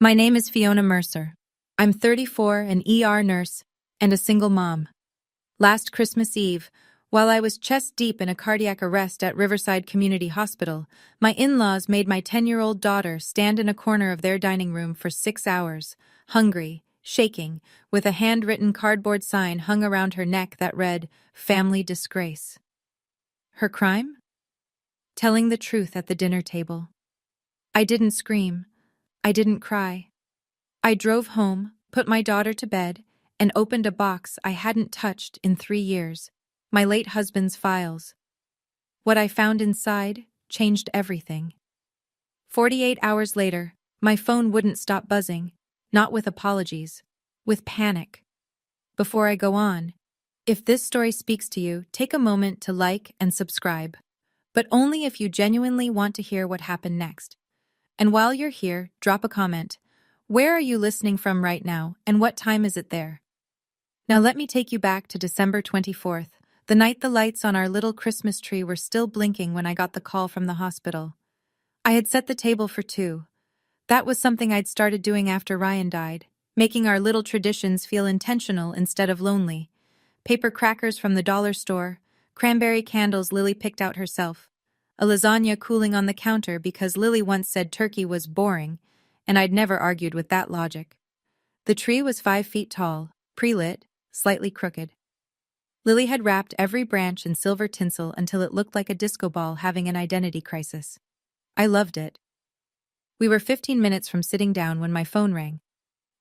My name is Fiona Mercer. I'm 34, an ER nurse, and a single mom. Last Christmas Eve, while I was chest deep in a cardiac arrest at Riverside Community Hospital, my in-laws made my 10-year-old daughter stand in a corner of their dining room for 6 hours, hungry, shaking, with a handwritten cardboard sign hung around her neck that read, "Family Disgrace." Her crime? Telling the truth at the dinner table. I didn't scream. I didn't cry. I drove home, put my daughter to bed, and opened a box I hadn't touched in 3 years, my late husband's files. What I found inside changed everything. 48 hours later, my phone wouldn't stop buzzing, not with apologies, with panic. Before I go on, if this story speaks to you, take a moment to like and subscribe, but only if you genuinely want to hear what happened next. And while you're here, drop a comment. Where are you listening from right now, and what time is it there? Now let me take you back to December 24th, the night the lights on our little Christmas tree were still blinking when I got the call from the hospital. I had set the table for 2. That was something I'd started doing after Ryan died, making our little traditions feel intentional instead of lonely. Paper crackers from the dollar store, cranberry candles Lily picked out herself, a lasagna cooling on the counter because Lily once said turkey was boring, and I'd never argued with that logic. The tree was 5 feet tall, pre-lit, slightly crooked. Lily had wrapped every branch in silver tinsel until it looked like a disco ball having an identity crisis. I loved it. We were 15 minutes from sitting down when my phone rang.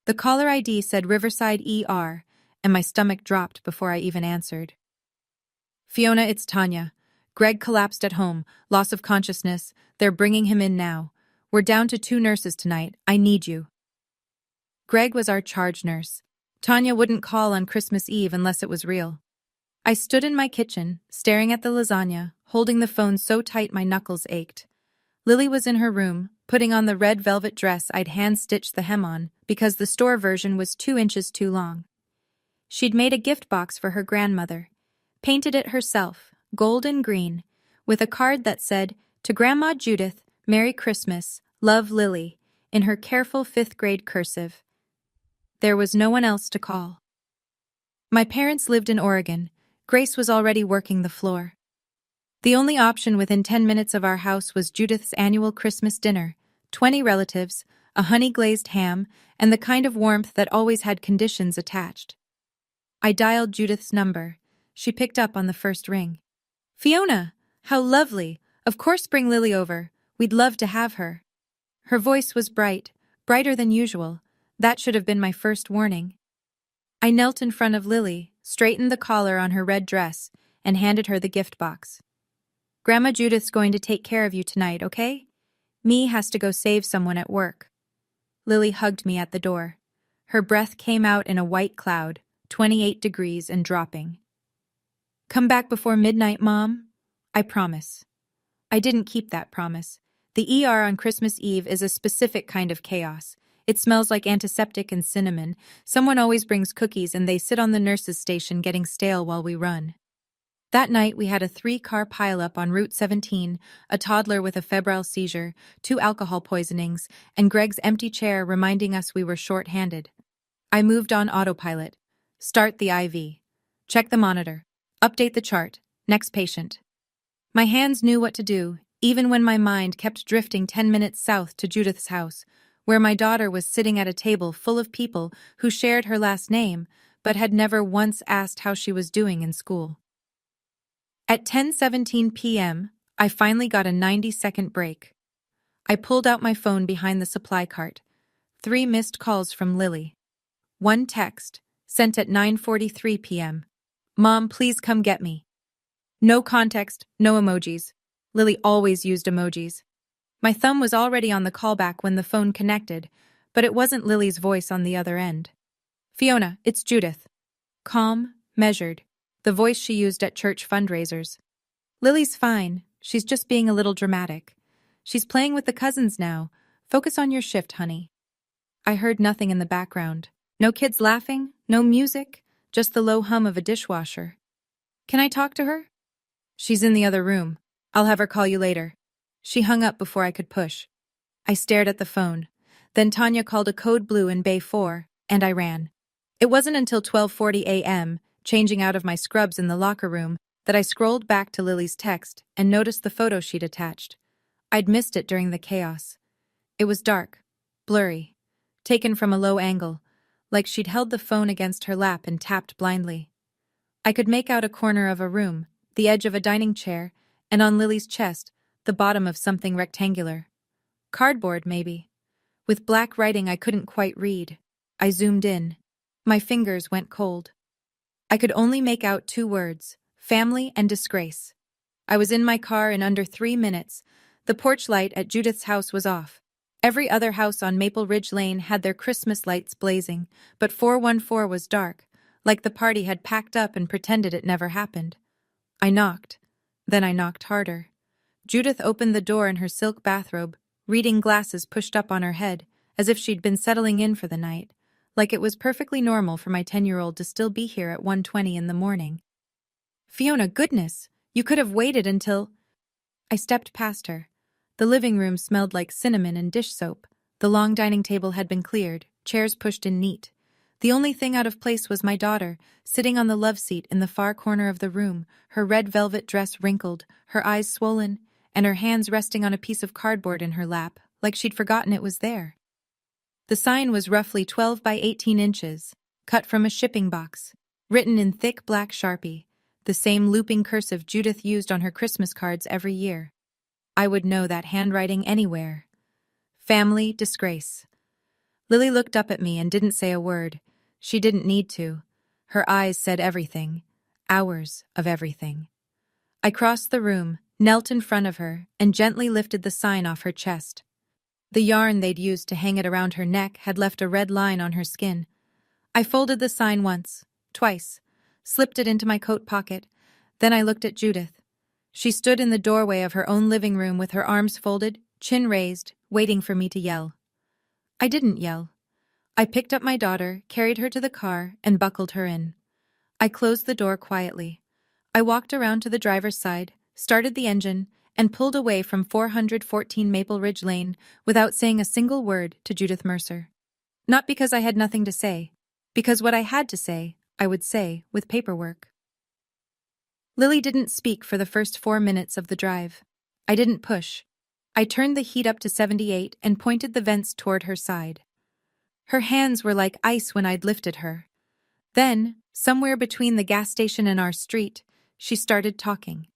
The caller ID said Riverside ER, and my stomach dropped before I even answered. "Fiona, it's Tanya. Greg collapsed at home, loss of consciousness. They're bringing him in now. We're down to 2 nurses tonight. I need you." Greg was our charge nurse. Tanya wouldn't call on Christmas Eve unless it was real. I stood in my kitchen, staring at the lasagna, holding the phone so tight my knuckles ached. Lily was in her room, putting on the red velvet dress I'd hand-stitched the hem on because the store version was 2 inches too long. She'd made a gift box for her grandmother, painted it herself, gold and green, with a card that said, "To Grandma Judith, Merry Christmas, love Lily," in her careful 5th-grade cursive. There was no one else to call. My parents lived in Oregon. Grace was already working the floor. The only option within 10 minutes of our house was Judith's annual Christmas dinner, 20 relatives, a honey-glazed ham, and the kind of warmth that always had conditions attached. I dialed Judith's number. She picked up on the first ring. "Fiona, how lovely. Of course bring Lily over. We'd love to have her." Her voice was bright, brighter than usual. That should have been my first warning. I knelt in front of Lily, straightened the collar on her red dress, and handed her the gift box. "Grandma Judith's going to take care of you tonight, okay? Me has to go save someone at work." Lily hugged me at the door. Her breath came out in a white cloud, 28 degrees and dropping. "Come back before midnight, Mom. I promise." I didn't keep that promise. The ER on Christmas Eve is a specific kind of chaos. It smells like antiseptic and cinnamon. Someone always brings cookies and they sit on the nurse's station getting stale while we run. That night we had a 3-car pileup on Route 17, a toddler with a febrile seizure, 2 alcohol poisonings, and Greg's empty chair reminding us we were short-handed. I moved on autopilot. Start the IV. Check the monitor. Update the chart. Next patient. My hands knew what to do, even when my mind kept drifting 10 minutes south to Judith's house, where my daughter was sitting at a table full of people who shared her last name, but had never once asked how she was doing in school. At 10:17 p.m., I finally got a 90-second break. I pulled out my phone behind the supply cart. 3 missed calls from Lily. 1 text, sent at 9:43 p.m. "Mom, please come get me." No context, no emojis. Lily always used emojis. My thumb was already on the callback when the phone connected, but it wasn't Lily's voice on the other end. "Fiona, it's Judith." Calm, measured, the voice she used at church fundraisers. "Lily's fine. She's just being a little dramatic. She's playing with the cousins now. Focus on your shift, honey." I heard nothing in the background. No kids laughing, no music, just the low hum of a dishwasher. "Can I talk to her?" "She's in the other room. I'll have her call you later." She hung up before I could push. I stared at the phone. Then Tanya called a code blue in Bay 4, and I ran. It wasn't until 12:40 a.m., changing out of my scrubs in the locker room, that I scrolled back to Lily's text and noticed the photo she'd attached. I'd missed it during the chaos. It was dark, blurry, taken from a low angle, like she'd held the phone against her lap and tapped blindly. I could make out a corner of a room, the edge of a dining chair, and on Lily's chest, the bottom of something rectangular. Cardboard, maybe. With black writing I couldn't quite read. I zoomed in. My fingers went cold. I could only make out 2 words: family and disgrace. I was in my car in under 3 minutes. The porch light at Judith's house was off. Every other house on Maple Ridge Lane had their Christmas lights blazing, but 414 was dark, like the party had packed up and pretended it never happened. I knocked. Then I knocked harder. Judith opened the door in her silk bathrobe, reading glasses pushed up on her head, as if she'd been settling in for the night, like it was perfectly normal for my 10-year-old to still be here at 1:20 in the morning. Fiona, goodness, you could have waited until... I stepped past her. The living room smelled like cinnamon and dish soap. The long dining table had been cleared, chairs pushed in neat. The only thing out of place was my daughter, sitting on the love seat in the far corner of the room, her red velvet dress wrinkled, her eyes swollen, and her hands resting on a piece of cardboard in her lap, like she'd forgotten it was there. The sign was roughly 12 by 18 inches, cut from a shipping box, written in thick black Sharpie, the same looping cursive Judith used on her Christmas cards every year. I would know that handwriting anywhere. Family disgrace. Lily looked up at me and didn't say a word. She didn't need to. Her eyes said everything. Hours of everything. I crossed the room, knelt in front of her, and gently lifted the sign off her chest. The yarn they'd used to hang it around her neck had left a red line on her skin. I folded the sign once, twice, slipped it into my coat pocket. Then I looked at Judith. She stood in the doorway of her own living room with her arms folded, chin raised, waiting for me to yell. I didn't yell. I picked up my daughter, carried her to the car, and buckled her in. I closed the door quietly. I walked around to the driver's side, started the engine, and pulled away from 414 Maple Ridge Lane without saying a single word to Judith Mercer. Not because I had nothing to say, because what I had to say, I would say with paperwork. Lily didn't speak for the first 4 minutes of the drive. I didn't push. I turned the heat up to 78 and pointed the vents toward her side. Her hands were like ice when I'd lifted her. Then, somewhere between the gas station and our street, she started talking.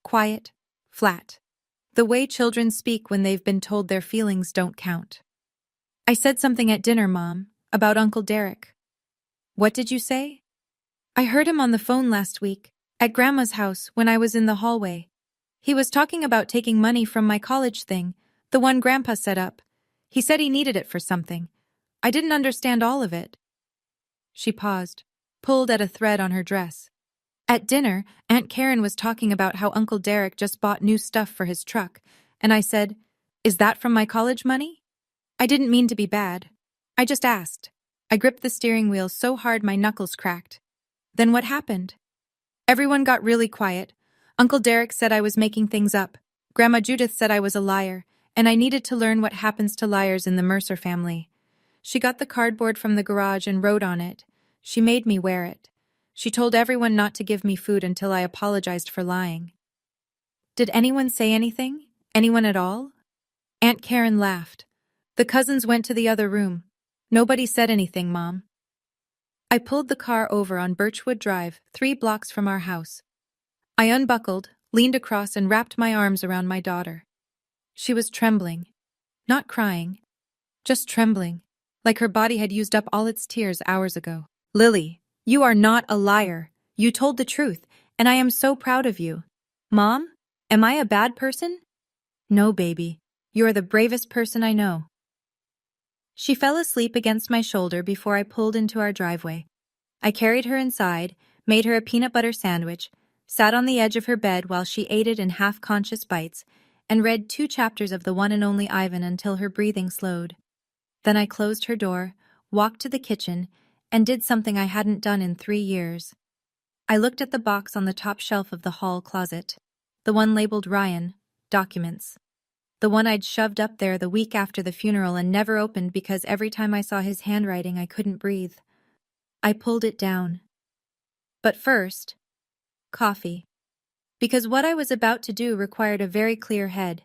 Quiet, flat. The way children speak when they've been told their feelings don't count. I said something at dinner, Mom, about Uncle Derek. What did you say? I heard him on the phone last week, at Grandma's house when I was in the hallway. He was talking about taking money from my college thing, the one Grandpa set up. He said he needed it for something. I didn't understand all of it. She paused, pulled at a thread on her dress. At dinner, Aunt Karen was talking about how Uncle Derek just bought new stuff for his truck, and I said, "Is that from my college money?" I didn't mean to be bad. I just asked. I gripped the steering wheel so hard my knuckles cracked. Then what happened? Everyone got really quiet. Uncle Derek said I was making things up. Grandma Judith said I was a liar, and I needed to learn what happens to liars in the Mercer family. She got the cardboard from the garage and wrote on it. She made me wear it. She told everyone not to give me food until I apologized for lying. Did anyone say anything? Anyone at all? Aunt Karen laughed. The cousins went to the other room. Nobody said anything, Mom. I pulled the car over on Birchwood Drive, 3 blocks from our house. I unbuckled, leaned across, and wrapped my arms around my daughter. She was trembling. Not crying. Just trembling, like her body had used up all its tears hours ago. Lily, you are not a liar. You told the truth, and I am so proud of you. Mom, am I a bad person? No, baby. You are the bravest person I know. She fell asleep against my shoulder before I pulled into our driveway. I carried her inside, made her a peanut butter sandwich, sat on the edge of her bed while she ate it in half-conscious bites, and read 2 chapters of The One and Only Ivan until her breathing slowed. Then I closed her door, walked to the kitchen, and did something I hadn't done in 3 years. I looked at the box on the top shelf of the hall closet, the one labeled Ryan, Documents. The one I'd shoved up there the week after the funeral and never opened because every time I saw his handwriting I couldn't breathe. I pulled it down. But first, coffee. Because what I was about to do required a very clear head.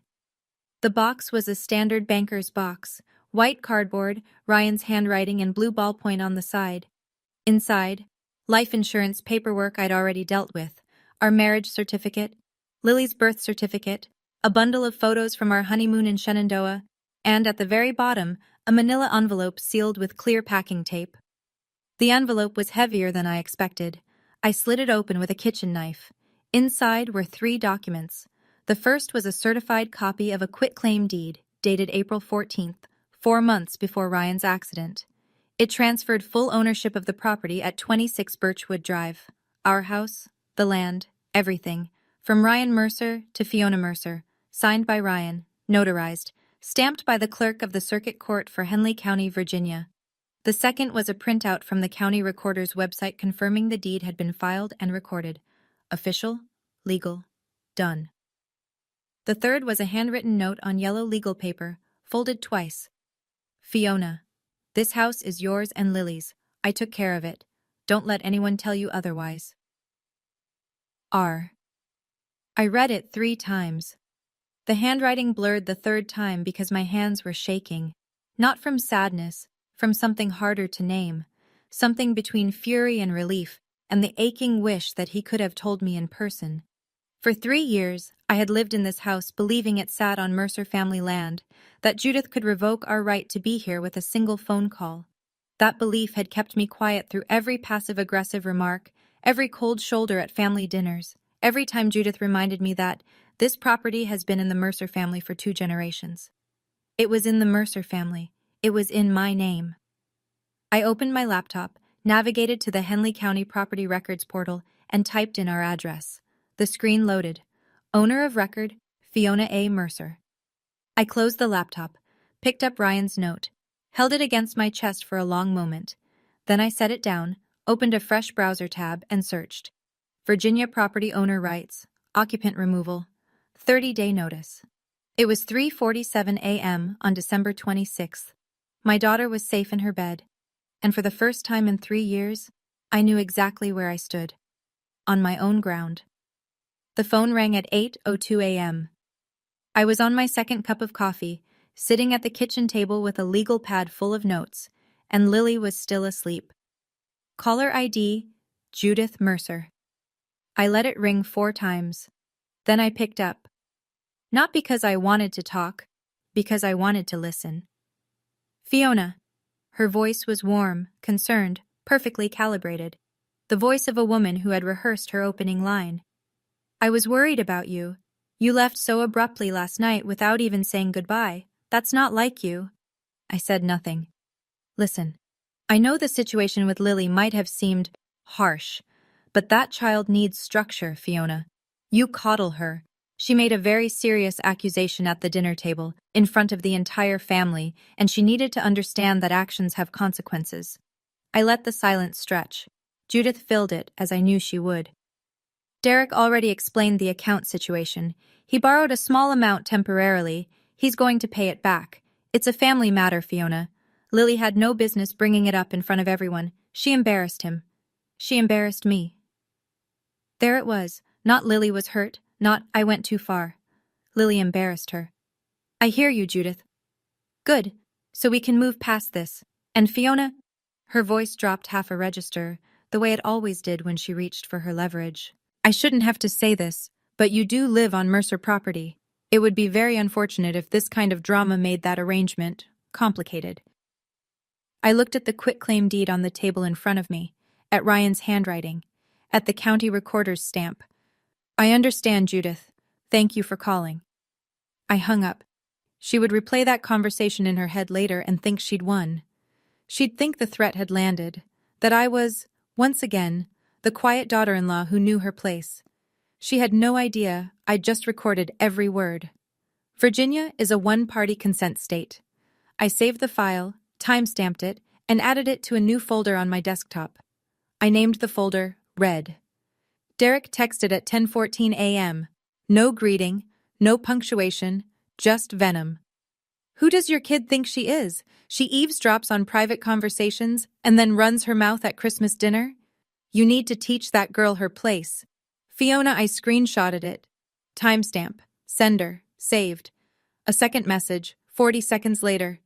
The box was a standard banker's box, white cardboard, Ryan's handwriting and blue ballpoint on the side. Inside, life insurance paperwork I'd already dealt with, our marriage certificate, Lily's birth certificate, a bundle of photos from our honeymoon in Shenandoah, and at the very bottom, a manila envelope sealed with clear packing tape. The envelope was heavier than I expected. I slid it open with a kitchen knife. Inside were 3 documents. The first was a certified copy of a quitclaim deed, dated April 14th, 4 months before Ryan's accident. It transferred full ownership of the property at 26 Birchwood Drive. Our house, the land, everything, from Ryan Mercer to Fiona Mercer, signed by Ryan, notarized, stamped by the clerk of the Circuit Court for Henley County, Virginia. The second was a printout from the county recorder's website confirming the deed had been filed and recorded. Official, legal, done. The third was a handwritten note on yellow legal paper, folded twice. Fiona, this house is yours and Lily's. I took care of it. Don't let anyone tell you otherwise. R. I read it 3 times. The handwriting blurred the 3rd time because my hands were shaking. Not from sadness, from something harder to name. Something between fury and relief, and the aching wish that he could have told me in person. For 3 years, I had lived in this house believing it sat on Mercer family land, that Judith could revoke our right to be here with a single phone call. That belief had kept me quiet through every passive-aggressive remark, every cold shoulder at family dinners, every time Judith reminded me that this property has been in the Mercer family for 2 generations. It was in the Mercer family. It was in my name. I opened my laptop, navigated to the Henley County Property Records portal, and typed in our address. The screen loaded. Owner of record, Fiona A. Mercer. I closed the laptop, picked up Ryan's note, held it against my chest for a long moment. Then I set it down, opened a fresh browser tab, and searched. Virginia property owner rights, occupant removal, 30-day notice. It was 3:47 a.m. on December 26th. My daughter was safe in her bed, and for the first time in 3 years, I knew exactly where I stood. On my own ground. The phone rang at 8:02 a.m. I was on my 2nd cup of coffee, sitting at the kitchen table with a legal pad full of notes, and Lily was still asleep. Caller ID, Judith Mercer. I let it ring 4 times. Then I picked up. Not because I wanted to talk, because I wanted to listen. Fiona. Her voice was warm, concerned, perfectly calibrated. The voice of a woman who had rehearsed her opening line. I was worried about you. You left so abruptly last night without even saying goodbye. That's not like you. I said nothing. Listen, I know the situation with Lily might have seemed harsh, but that child needs structure, Fiona. You coddle her. She made a very serious accusation at the dinner table, in front of the entire family, and she needed to understand that actions have consequences. I let the silence stretch. Judith filled it, as I knew she would. Derek already explained the account situation. He borrowed a small amount temporarily. He's going to pay it back. It's a family matter, Fiona. Lily had no business bringing it up in front of everyone. She embarrassed him. She embarrassed me. There it was. Not Lily was hurt, not I went too far. Lily embarrassed her. I hear you, Judith. Good. So we can move past this. And Fiona? Her voice dropped half a register, the way it always did when she reached for her leverage. I shouldn't have to say this, but you do live on Mercer property. It would be very unfortunate if this kind of drama made that arrangement complicated. I looked at the quitclaim deed on the table in front of me, at Ryan's handwriting, at the county recorder's stamp. I understand, Judith. Thank you for calling. I hung up. She would replay that conversation in her head later and think she'd won. She'd think the threat had landed, that I was, once again, the quiet daughter-in-law who knew her place. She had no idea I'd just recorded every word. Virginia is a one-party consent state. I saved the file, time-stamped it, and added it to a new folder on my desktop. I named the folder Red. Derek texted at 10:14 a.m. No greeting, no punctuation, Just venom. Who does your kid think she is? She eavesdrops on private conversations and then runs her mouth at Christmas dinner? You need to teach that girl her place. Fiona, I screenshotted it. Timestamp. Sender. Saved. A second message, 40 seconds later.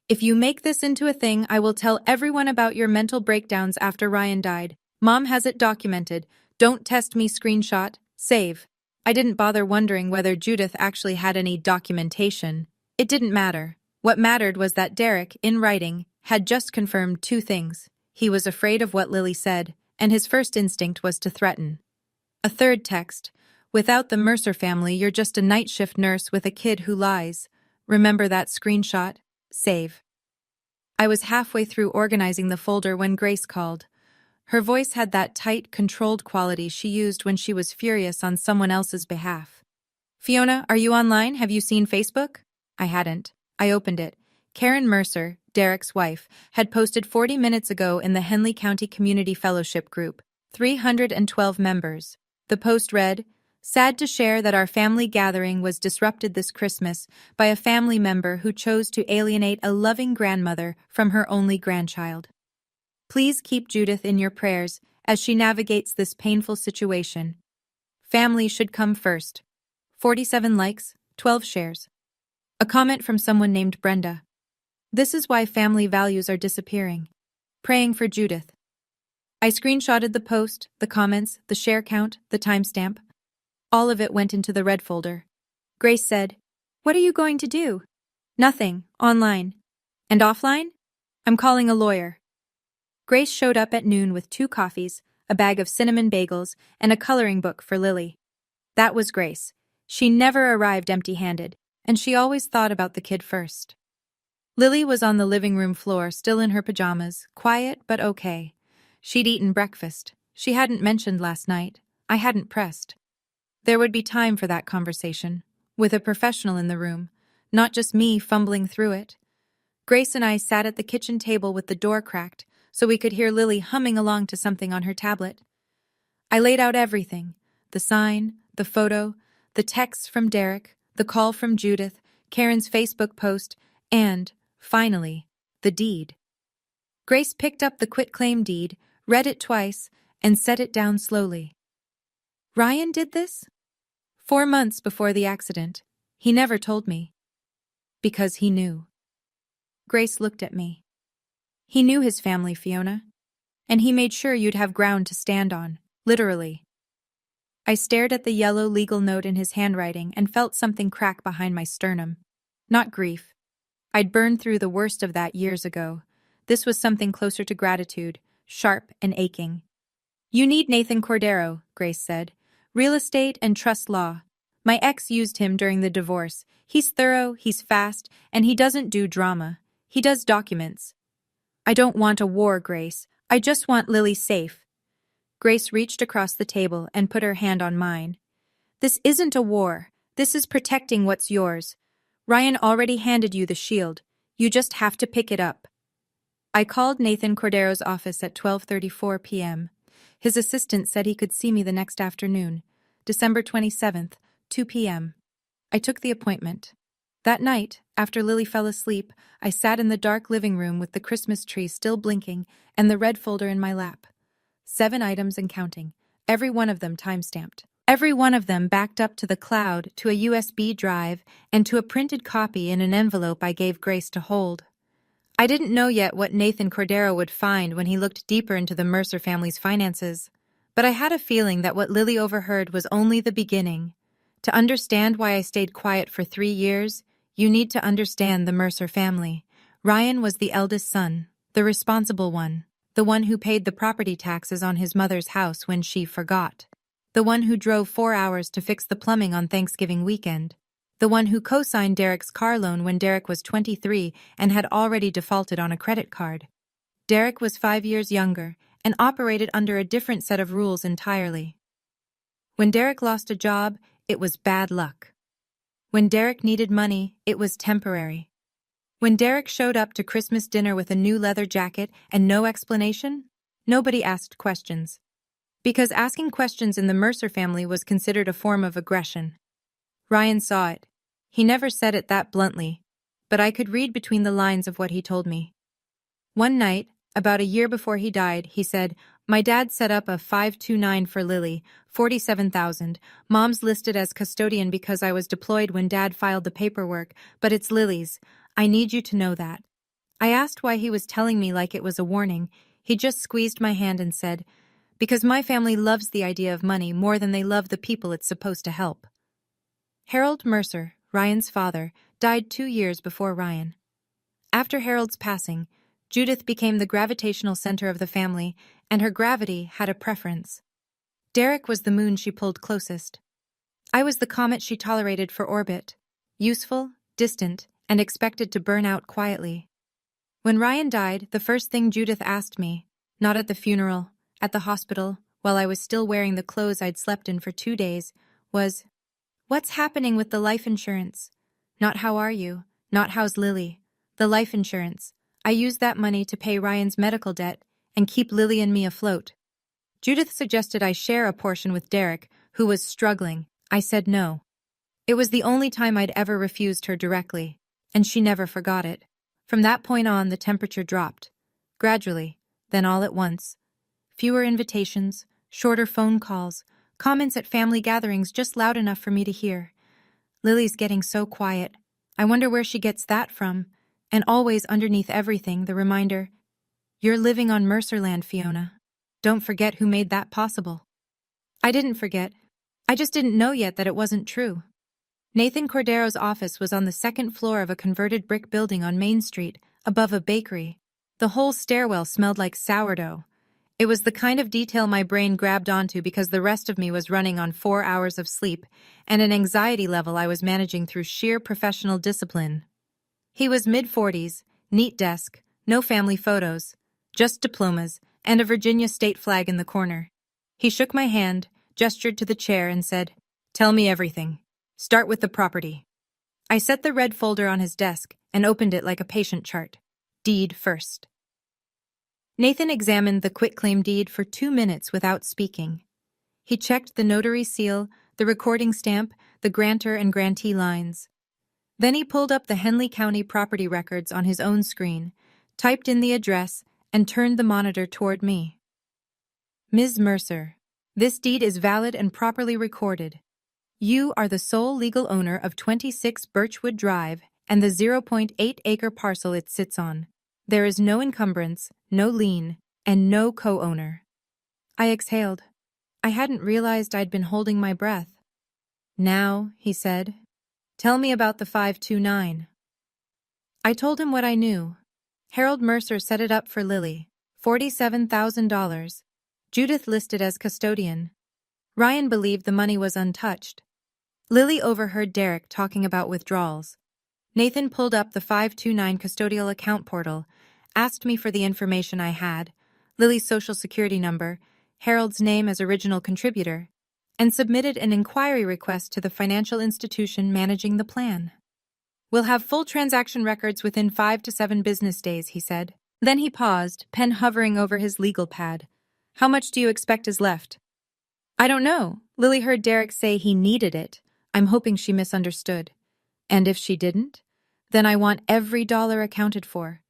If you make this into a thing, I will tell everyone about your mental breakdowns after Ryan died. Mom has it documented. Don't test me. Screenshot. Save. I didn't bother wondering whether Judith actually had any documentation. It didn't matter. What mattered was that Derek, in writing, had just confirmed two things. He was afraid of what Lily said, and his first instinct was to threaten. A third text. Without the Mercer family, you're just a night shift nurse with a kid who lies. Remember that screenshot? Save. I was halfway through organizing the folder when Grace called. Her voice had that tight, controlled quality she used when she was furious on someone else's behalf. Fiona, are you online? Have you seen Facebook? I hadn't. I opened it. Karen Mercer, Derek's wife, had posted 40 minutes ago in the Henley County Community Fellowship Group, 312 members. The post read, "Sad to share that our family gathering was disrupted this Christmas by a family member who chose to alienate a loving grandmother from her only grandchild. Please keep Judith in your prayers as she navigates this painful situation. Family should come first." 47 likes, 12 shares. A comment from someone named Brenda. "This is why family values are disappearing. Praying for Judith." I screenshotted the post, the comments, the share count, the timestamp. All of it went into the red folder. Grace said, "What are you going to do?" "Nothing, online." "And offline?" "I'm calling a lawyer." Grace showed up at noon with 2 coffees, a bag of cinnamon bagels, and a coloring book for Lily. That was Grace. She never arrived empty-handed, and she always thought about the kid first. Lily was on the living room floor, still in her pajamas, quiet but okay. She'd eaten breakfast. She hadn't mentioned last night. I hadn't pressed. There would be time for that conversation, with a professional in the room, not just me fumbling through it. Grace and I sat at the kitchen table with the door cracked, so we could hear Lily humming along to something on her tablet. I laid out everything: the sign, the photo, the texts from Derek, the call from Judith, Karen's Facebook post, and, finally, the deed. Grace picked up the quitclaim deed, read it twice, and set it down slowly. Ryan did this? 4 months before the accident. He never told me. Because he knew. Grace looked at me. He knew his family, Fiona. And he made sure you'd have ground to stand on, literally. I stared at the yellow legal note in his handwriting and felt something crack behind my sternum. Not grief. I'd burned through the worst of that years ago. This was something closer to gratitude, sharp and aching. "You need Nathan Cordero," Grace said. "Real estate and trust law. My ex used him during the divorce. He's thorough, he's fast, and he doesn't do drama. He does documents." "I don't want a war, Grace. I just want Lily safe." Grace reached across the table and put her hand on mine. "This isn't a war. This is protecting what's yours. Ryan already handed you the shield. You just have to pick it up." I called Nathan Cordero's office at 12:34 p.m. His assistant said he could see me the next afternoon, December 27th, 2 p.m. I took the appointment. That night, after Lily fell asleep, I sat in the dark living room with the Christmas tree still blinking and the red folder in my lap. 7 items and counting, every one of them time-stamped. Every one of them backed up to the cloud, to a USB drive, and to a printed copy in an envelope I gave Grace to hold. I didn't know yet what Nathan Cordero would find when he looked deeper into the Mercer family's finances, but I had a feeling that what Lily overheard was only the beginning. To understand why I stayed quiet for 3 years, you need to understand the Mercer family. Ryan was the eldest son, the responsible one, the one who paid the property taxes on his mother's house when she forgot, the one who drove 4 hours to fix the plumbing on Thanksgiving weekend, the one who co-signed Derek's car loan when Derek was 23 and had already defaulted on a credit card. Derek was 5 years younger and operated under a different set of rules entirely. When Derek lost a job, it was bad luck. When Derek needed money, it was temporary. When Derek showed up to Christmas dinner with a new leather jacket and no explanation, nobody asked questions. Because asking questions in the Mercer family was considered a form of aggression. Ryan saw it. He never said it that bluntly, but I could read between the lines of what he told me. One night, about a year before he died, he said, "My dad set up a 529 for Lily, 47,000. Mom's listed as custodian because I was deployed when Dad filed the paperwork, but it's Lily's. I need you to know that." I asked why he was telling me like it was a warning. He just squeezed my hand and said, "Because my family loves the idea of money more than they love the people it's supposed to help." Harold Mercer, Ryan's father, died 2 years before Ryan. After Harold's passing, Judith became the gravitational center of the family, and her gravity had a preference. Derek was the moon she pulled closest. I was the comet she tolerated for orbit, useful, distant, and expected to burn out quietly. When Ryan died, the first thing Judith asked me, not at the funeral, at the hospital, while I was still wearing the clothes I'd slept in for 2 days, was, "What's happening with the life insurance?" Not "How are you?" Not "How's Lily?" The life insurance. I used that money to pay Ryan's medical debt and keep Lily and me afloat. Judith suggested I share a portion with Derek, who was struggling. I said no. It was the only time I'd ever refused her directly, and she never forgot it. From that point on, the temperature dropped. Gradually, then all at once. Fewer invitations, shorter phone calls, comments at family gatherings just loud enough for me to hear. "Lily's getting so quiet. I wonder where she gets that from." And always underneath everything, the reminder, "You're living on Mercerland, Fiona. Don't forget who made that possible." I didn't forget. I just didn't know yet that it wasn't true. Nathan Cordero's office was on the second floor of a converted brick building on Main Street, above a bakery. The whole stairwell smelled like sourdough. It was the kind of detail my brain grabbed onto because the rest of me was running on 4 hours of sleep and an anxiety level I was managing through sheer professional discipline. He was mid-40s, neat desk, no family photos, just diplomas, and a Virginia state flag in the corner. He shook my hand, gestured to the chair, and said, "Tell me everything. Start with the property." I set the red folder on his desk and opened it like a patient chart. Deed first. Nathan examined the quitclaim deed for 2 minutes without speaking. He checked the notary seal, the recording stamp, the grantor and grantee lines. Then he pulled up the Henley County property records on his own screen, typed in the address, and turned the monitor toward me. "Ms. Mercer, this deed is valid and properly recorded. You are the sole legal owner of 26 Birchwood Drive and the 0.8-acre parcel it sits on. There is no encumbrance, no lien, and no co-owner." I exhaled. I hadn't realized I'd been holding my breath. "Now," he said, "tell me about the 529. I told him what I knew. Harold Mercer set it up for Lily, $47,000. Judith listed as custodian. Ryan believed the money was untouched. Lily overheard Derek talking about withdrawals. Nathan pulled up the 529 custodial account portal, asked me for the information I had, Lily's social security number, Harold's name as original contributor, and submitted an inquiry request to the financial institution managing the plan. "We'll have full transaction records within 5 to 7 business days," he said. Then he paused, pen hovering over his legal pad. "How much do you expect is left?" "I don't know." Lily heard Derek say he needed it. I'm hoping she misunderstood. "And if she didn't? Then I want every dollar accounted for."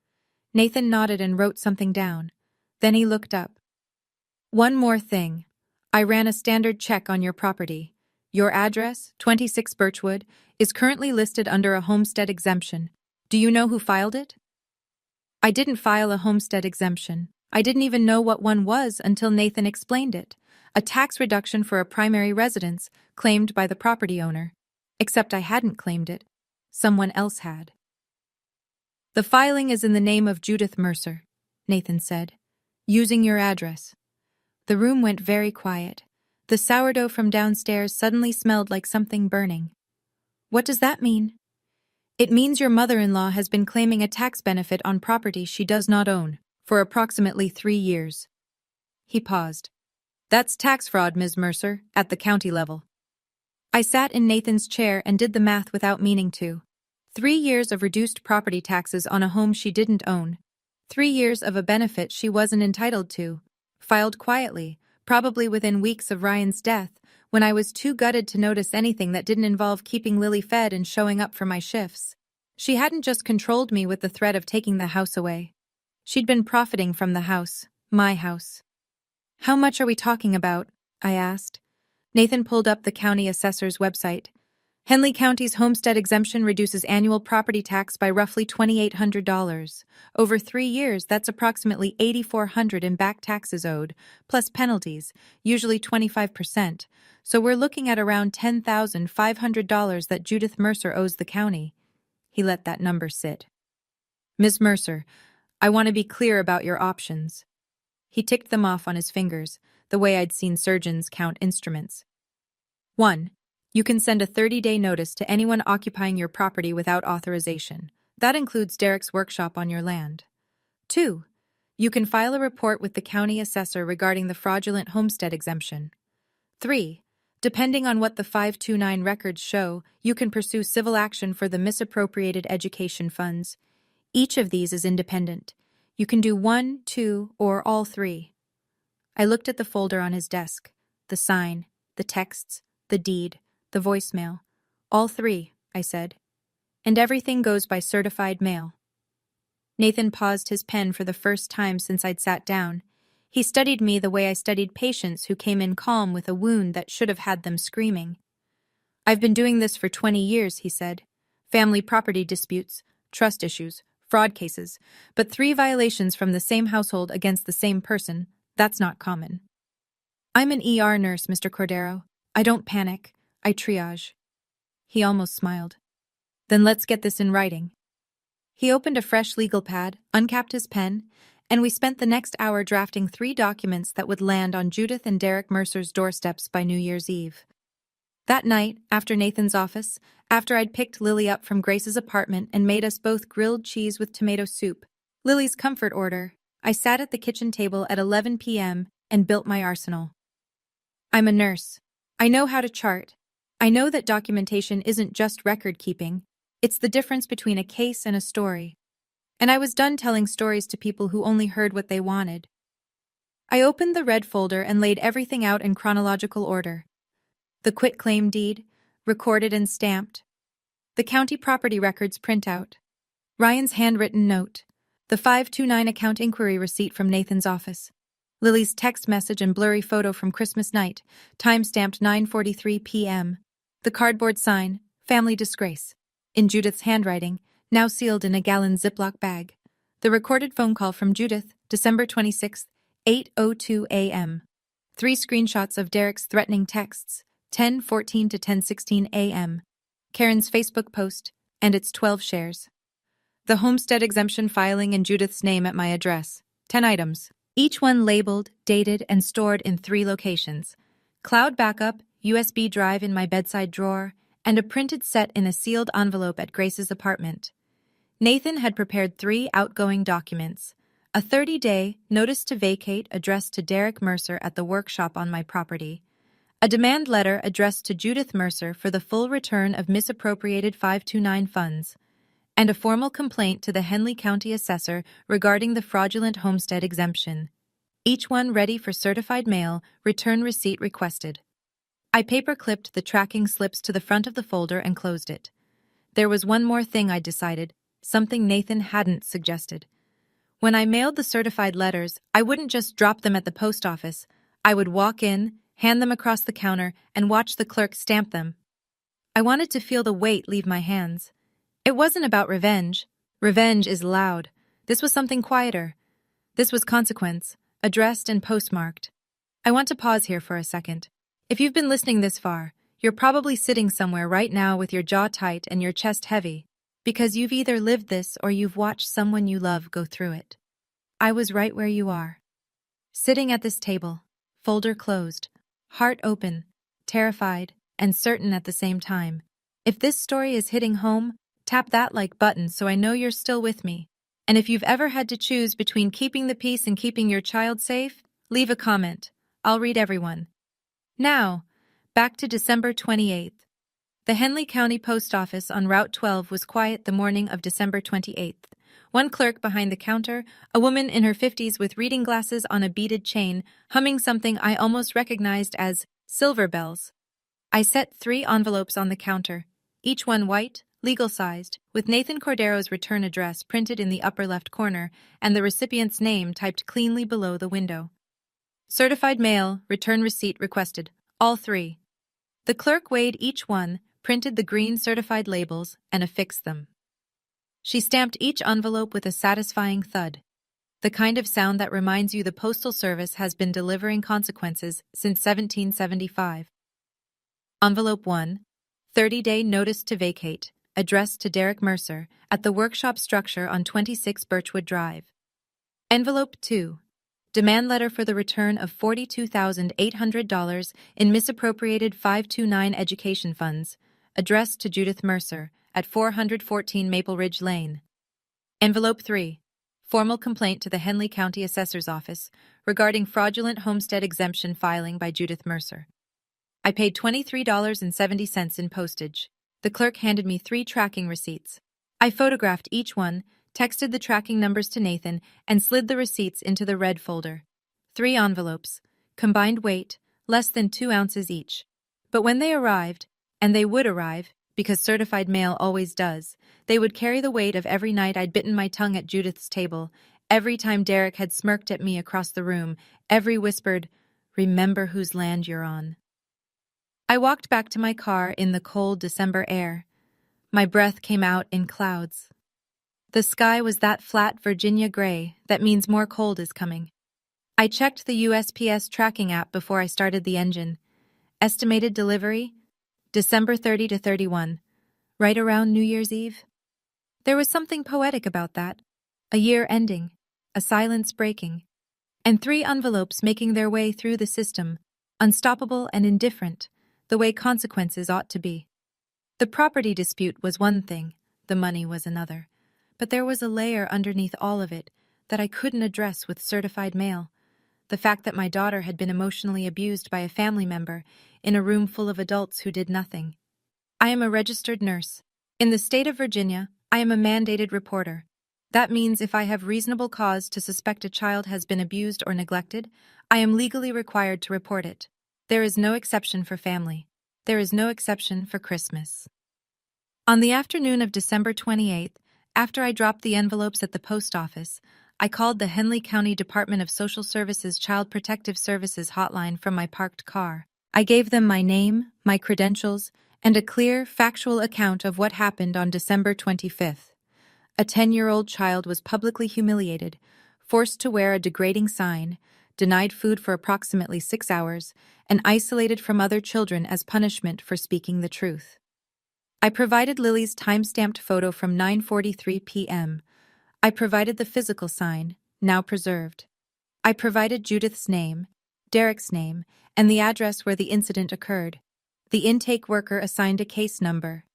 Nathan nodded and wrote something down. Then he looked up. "One more thing. I ran a standard check on your property. Your address, 26 Birchwood, is currently listed under a homestead exemption. Do you know who filed it?" I didn't file a homestead exemption. I didn't even know what one was until Nathan explained it. A tax reduction for a primary residence, claimed by the property owner. Except I hadn't claimed it. Someone else had. "The filing is in the name of Judith Mercer," Nathan said, "using your address." The room went very quiet. The sourdough from downstairs suddenly smelled like something burning. "What does that mean?" "It means your mother-in-law has been claiming a tax benefit on property she does not own for approximately 3 years. He paused. "That's tax fraud, Ms. Mercer, at the county level." I sat in Nathan's chair and did the math without meaning to. 3 years of reduced property taxes on a home she didn't own. 3 years of a benefit she wasn't entitled to. Filed quietly, probably within weeks of Ryan's death, when I was too gutted to notice anything that didn't involve keeping Lily fed and showing up for my shifts. She hadn't just controlled me with the threat of taking the house away. She'd been profiting from the house, my house. "How much are we talking about?" I asked. Nathan pulled up the county assessor's website. Henley County's homestead exemption reduces annual property tax by roughly $2,800. Over 3 years, that's approximately $8,400 in back taxes owed, plus penalties, usually 25%. So we're looking at around $10,500 that Judith Mercer owes the county. He let that number sit. "Ms. Mercer, I want to be clear about your options." He ticked them off on his fingers, the way I'd seen surgeons count instruments. 1. You can send a 30-day notice to anyone occupying your property without authorization. That includes Derek's workshop on your land. 2. You can file a report with the county assessor regarding the fraudulent homestead exemption. 3. Depending on what the 529 records show, you can pursue civil action for the misappropriated education funds. Each of these is independent. You can do 1, 2, or all 3. I looked at the folder on his desk, the sign, the texts, the deed, the voicemail. "All 3, I said. "And everything goes by certified mail." Nathan paused his pen for the first time since I'd sat down. He studied me the way I studied patients who came in calm with a wound that should have had them screaming. "I've been doing this for 20 years, he said. "Family property disputes, trust issues, fraud cases, but 3 violations from the same household against the same person, that's not common." "I'm an ER nurse, Mr. Cordero. I don't panic. I triage." He almost smiled. "Then let's get this in writing." He opened a fresh legal pad, uncapped his pen, and we spent the next hour drafting 3 documents that would land on Judith and Derek Mercer's doorsteps by New Year's Eve. That night, after Nathan's office, after I'd picked Lily up from Grace's apartment and made us both grilled cheese with tomato soup, Lily's comfort order, I sat at the kitchen table at 11 p.m. and built my arsenal. I'm a nurse. I know how to chart. I know that documentation isn't just record-keeping. It's the difference between a case and a story. And I was done telling stories to people who only heard what they wanted. I opened the red folder and laid everything out in chronological order. The quitclaim deed, recorded and stamped. The county property records printout. Ryan's handwritten note. The 529 account inquiry receipt from Nathan's office. Lily's text message and blurry photo from Christmas night, time-stamped 9:43 p.m. The cardboard sign, Family Disgrace, in Judith's handwriting, now sealed in a gallon Ziploc bag. The recorded phone call from Judith, December 26, 8:02 a.m. 3 screenshots of Derek's threatening texts, 10:14 to 10:16 a.m. Karen's Facebook post, and its 12 shares. The homestead exemption filing in Judith's name at my address, 10 items. Each one labeled, dated, and stored in 3 locations. Cloud backup, USB drive in my bedside drawer, and a printed set in a sealed envelope at Grace's apartment. Nathan had prepared 3 outgoing documents. A 30-day notice to vacate addressed to Derek Mercer at the workshop on my property. A demand letter addressed to Judith Mercer for the full return of misappropriated 529 funds. And a formal complaint to the Henley County Assessor regarding the fraudulent homestead exemption. Each one ready for certified mail, return receipt requested. I paper-clipped the tracking slips to the front of the folder and closed it. There was one more thing I'd decided, something Nathan hadn't suggested. When I mailed the certified letters, I wouldn't just drop them at the post office. I would walk in, hand them across the counter, and watch the clerk stamp them. I wanted to feel the weight leave my hands. It wasn't about revenge. Revenge is loud. This was something quieter. This was consequence, addressed and postmarked. I want to pause here for a second. If you've been listening this far, you're probably sitting somewhere right now with your jaw tight and your chest heavy, because you've either lived this or you've watched someone you love go through it. I was right where you are. Sitting at this table, folder closed, heart open, terrified, and certain at the same time. If this story is hitting home, tap that like button so I know you're still with me. And if you've ever had to choose between keeping the peace and keeping your child safe, leave a comment. I'll read everyone. Now, back to December 28th. The Henley County Post Office on Route 12 was quiet the morning of December 28th. One clerk behind the counter, a woman in her 50s with reading glasses on a beaded chain, humming something I almost recognized as silver bells. I set 3 envelopes on the counter, each one white, legal-sized, with Nathan Cordero's return address printed in the upper left corner and the recipient's name typed cleanly below the window. Certified mail, return receipt requested, all 3. The clerk weighed each one, printed the green certified labels, and affixed them. She stamped each envelope with a satisfying thud, the kind of sound that reminds you the Postal Service has been delivering consequences since 1775. Envelope 1, 30-day notice to vacate, addressed to Derek Mercer, at the workshop structure on 26 Birchwood Drive. Envelope 2, demand letter for the return of $42,800 in misappropriated 529 education funds, addressed to Judith Mercer, at 414 Maple Ridge Lane. Envelope 3, formal complaint to the Henley County Assessor's Office regarding fraudulent homestead exemption filing by Judith Mercer. I paid $23.70 in postage. The clerk handed me 3 tracking receipts. I photographed each one, texted the tracking numbers to Nathan, and slid the receipts into the red folder. 3 envelopes, combined weight, less than 2 ounces each. But when they arrived, and they would arrive, because certified mail always does, they would carry the weight of every night I'd bitten my tongue at Judith's table, every time Derek had smirked at me across the room, every whispered, "Remember whose land you're on." I walked back to my car in the cold December air. My breath came out in clouds. The sky was that flat Virginia gray that means more cold is coming. I checked the USPS tracking app before I started the engine. Estimated delivery? December 30 to 31, right around New Year's Eve. There was something poetic about that. A year ending, a silence breaking, and 3 envelopes making their way through the system, unstoppable and indifferent, the way consequences ought to be. The property dispute was one thing, the money was another. But there was a layer underneath all of it that I couldn't address with certified mail. The fact that my daughter had been emotionally abused by a family member in a room full of adults who did nothing. I am a registered nurse. In the state of Virginia, I am a mandated reporter. That means if I have reasonable cause to suspect a child has been abused or neglected, I am legally required to report it. There is no exception for family. There is no exception for Christmas. On the afternoon of December 28th, after I dropped the envelopes at the post office, I called the Henley County Department of Social Services Child Protective Services hotline from my parked car. I gave them my name, my credentials, and a clear, factual account of what happened on December 25th. A 10-year-old child was publicly humiliated, forced to wear a degrading sign, denied food for approximately 6 hours, and isolated from other children as punishment for speaking the truth. I provided Lily's time-stamped photo from 9:43 p.m. I provided the physical sign, now preserved. I provided Judith's name, Derek's name, and the address where the incident occurred. The intake worker assigned a case number.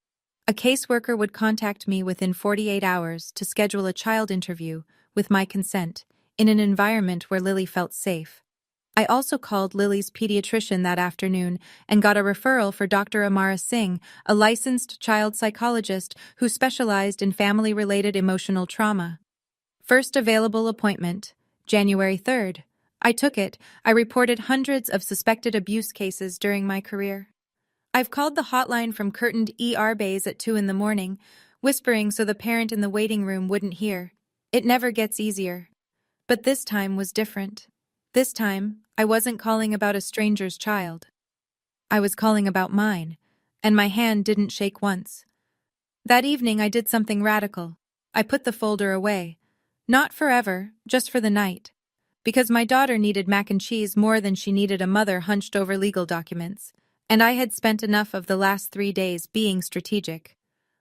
A caseworker would contact me within 48 hours to schedule a child interview, with my consent, in an environment where Lily felt safe. I also called Lily's pediatrician that afternoon and got a referral for Dr. Amara Singh, a licensed child psychologist who specialized in family-related emotional trauma. First available appointment, January 3rd. I took it. I reported hundreds of suspected abuse cases during my career. I've called the hotline from curtained ER bays at 2 in the morning, whispering so the parent in the waiting room wouldn't hear. It never gets easier. But this time was different. This time, I wasn't calling about a stranger's child. I was calling about mine, and my hand didn't shake once. That evening I did something radical. I put the folder away. Not forever, just for the night. Because my daughter needed mac and cheese more than she needed a mother hunched over legal documents, and I had spent enough of the last 3 days being strategic.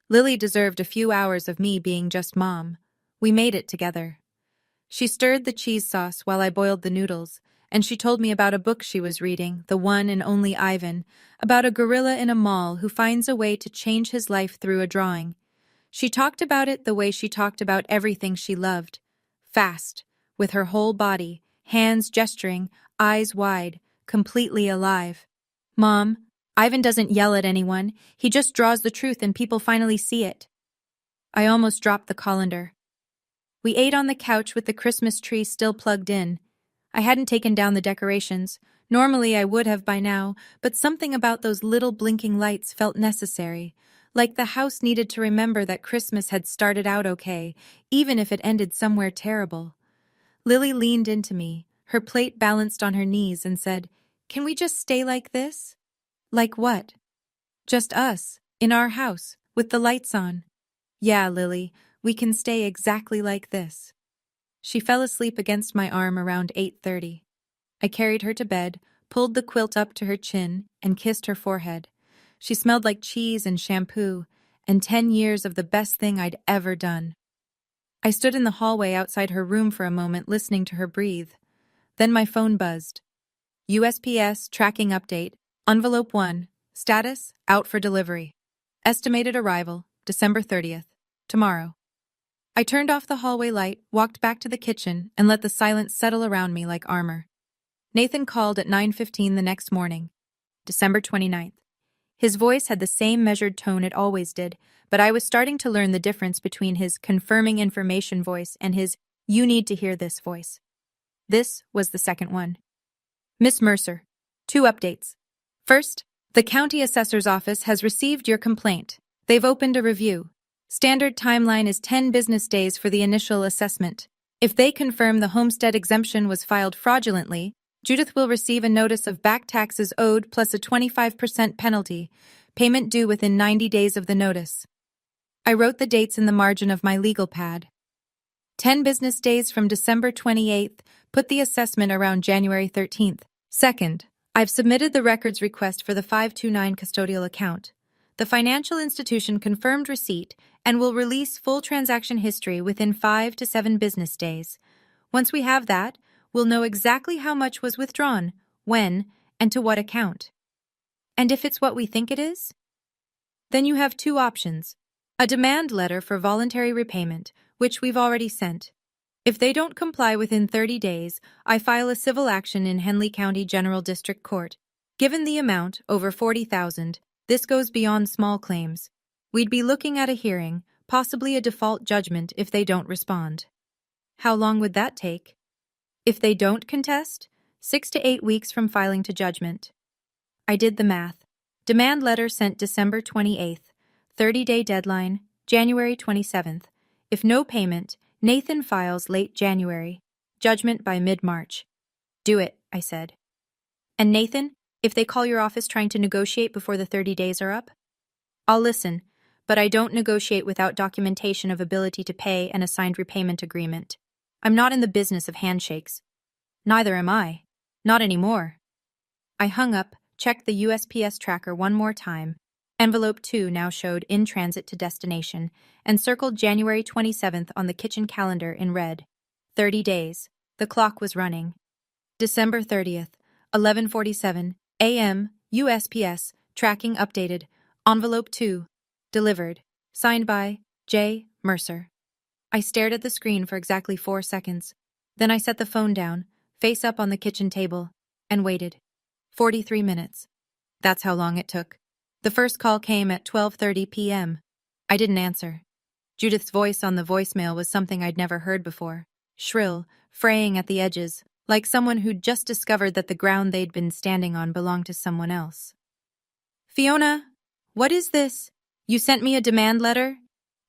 Lily deserved a few hours of me being just mom. We made it together. She stirred the cheese sauce while I boiled the noodles, and she told me about a book she was reading, The One and Only Ivan, about a gorilla in a mall who finds a way to change his life through a drawing. She talked about it the way she talked about everything she loved. Fast, with her whole body, hands gesturing, eyes wide, completely alive. Mom, Ivan doesn't yell at anyone. He just draws the truth and people finally see it. I almost dropped the colander. We ate on the couch with the Christmas tree still plugged in. I hadn't taken down the decorations, Normally I would have by now, but something about those little blinking lights felt necessary. Like the house needed to remember that Christmas had started out okay, even if it ended somewhere terrible. Lily leaned into me, her plate balanced on her knees, and said, "Can we just stay like this?" "Like what?" "Just us, in our house, with the lights on." "Yeah, Lily, we can stay exactly like this." She fell asleep against my arm around 8:30. I carried her to bed, pulled the quilt up to her chin, and kissed her forehead. She smelled like cheese and shampoo, and 10 years of the best thing I'd ever done. I stood in the hallway outside her room for a moment, listening to her breathe. Then my phone buzzed. USPS tracking update, envelope 1, status, out for delivery. Estimated arrival, December 30th, tomorrow. I turned off the hallway light, walked back to the kitchen, and let the silence settle around me like armor. Nathan called at 9:15 the next morning, December 29th. His voice had the same measured tone it always did, but I was starting to learn the difference between his confirming information voice and his "you need to hear this" voice. This was the second one. "Miss Mercer, 2 updates. First, the county assessor's office has received your complaint. They've opened a review. Standard timeline is 10 business days for the initial assessment. If they confirm the homestead exemption was filed fraudulently, Judith will receive a notice of back taxes owed plus a 25% penalty, payment due within 90 days of the notice." I wrote the dates in the margin of my legal pad. 10 business days from December 28th, put the assessment around January 13th. Second, I've submitted the records request for the 529 custodial account. The financial institution confirmed receipt and will release full transaction history within 5 to 7 business days. Once we have that, we'll know exactly how much was withdrawn, when, and to what account. And if it's what we think it is? Then you have 2 options. A demand letter for voluntary repayment, which we've already sent. If they don't comply within 30 days, I file a civil action in Henley County General District Court. Given the amount, over $40,000, this goes beyond small claims. We'd be looking at a hearing, possibly a default judgment if they don't respond. How long would that take? If they don't contest, 6 to 8 weeks from filing to judgment. I did the math. Demand letter sent December 28th. 30-day deadline, January 27th. If no payment, Nathan files late January. Judgment by mid-March. Do it, I said. And Nathan, if they call your office trying to negotiate before the 30 days are up? I'll listen, but I don't negotiate without documentation of ability to pay and a signed repayment agreement. I'm not in the business of handshakes. Neither am I. Not anymore. I hung up, checked the USPS tracker one more time. Envelope 2 now showed in transit to destination, and circled January 27th on the kitchen calendar in red. 30 days. The clock was running. December 30th, 11:47 a.m., USPS, tracking updated. Envelope 2. Delivered. Signed by J. Mercer. I stared at the screen for exactly 4 seconds. Then I set the phone down, face up on the kitchen table, and waited. 43 minutes. That's how long it took. The first call came at 12:30 p.m. I didn't answer. Judith's voice on the voicemail was something I'd never heard before. Shrill, fraying at the edges, like someone who'd just discovered that the ground they'd been standing on belonged to someone else. "Fiona, what is this? You sent me a demand letter?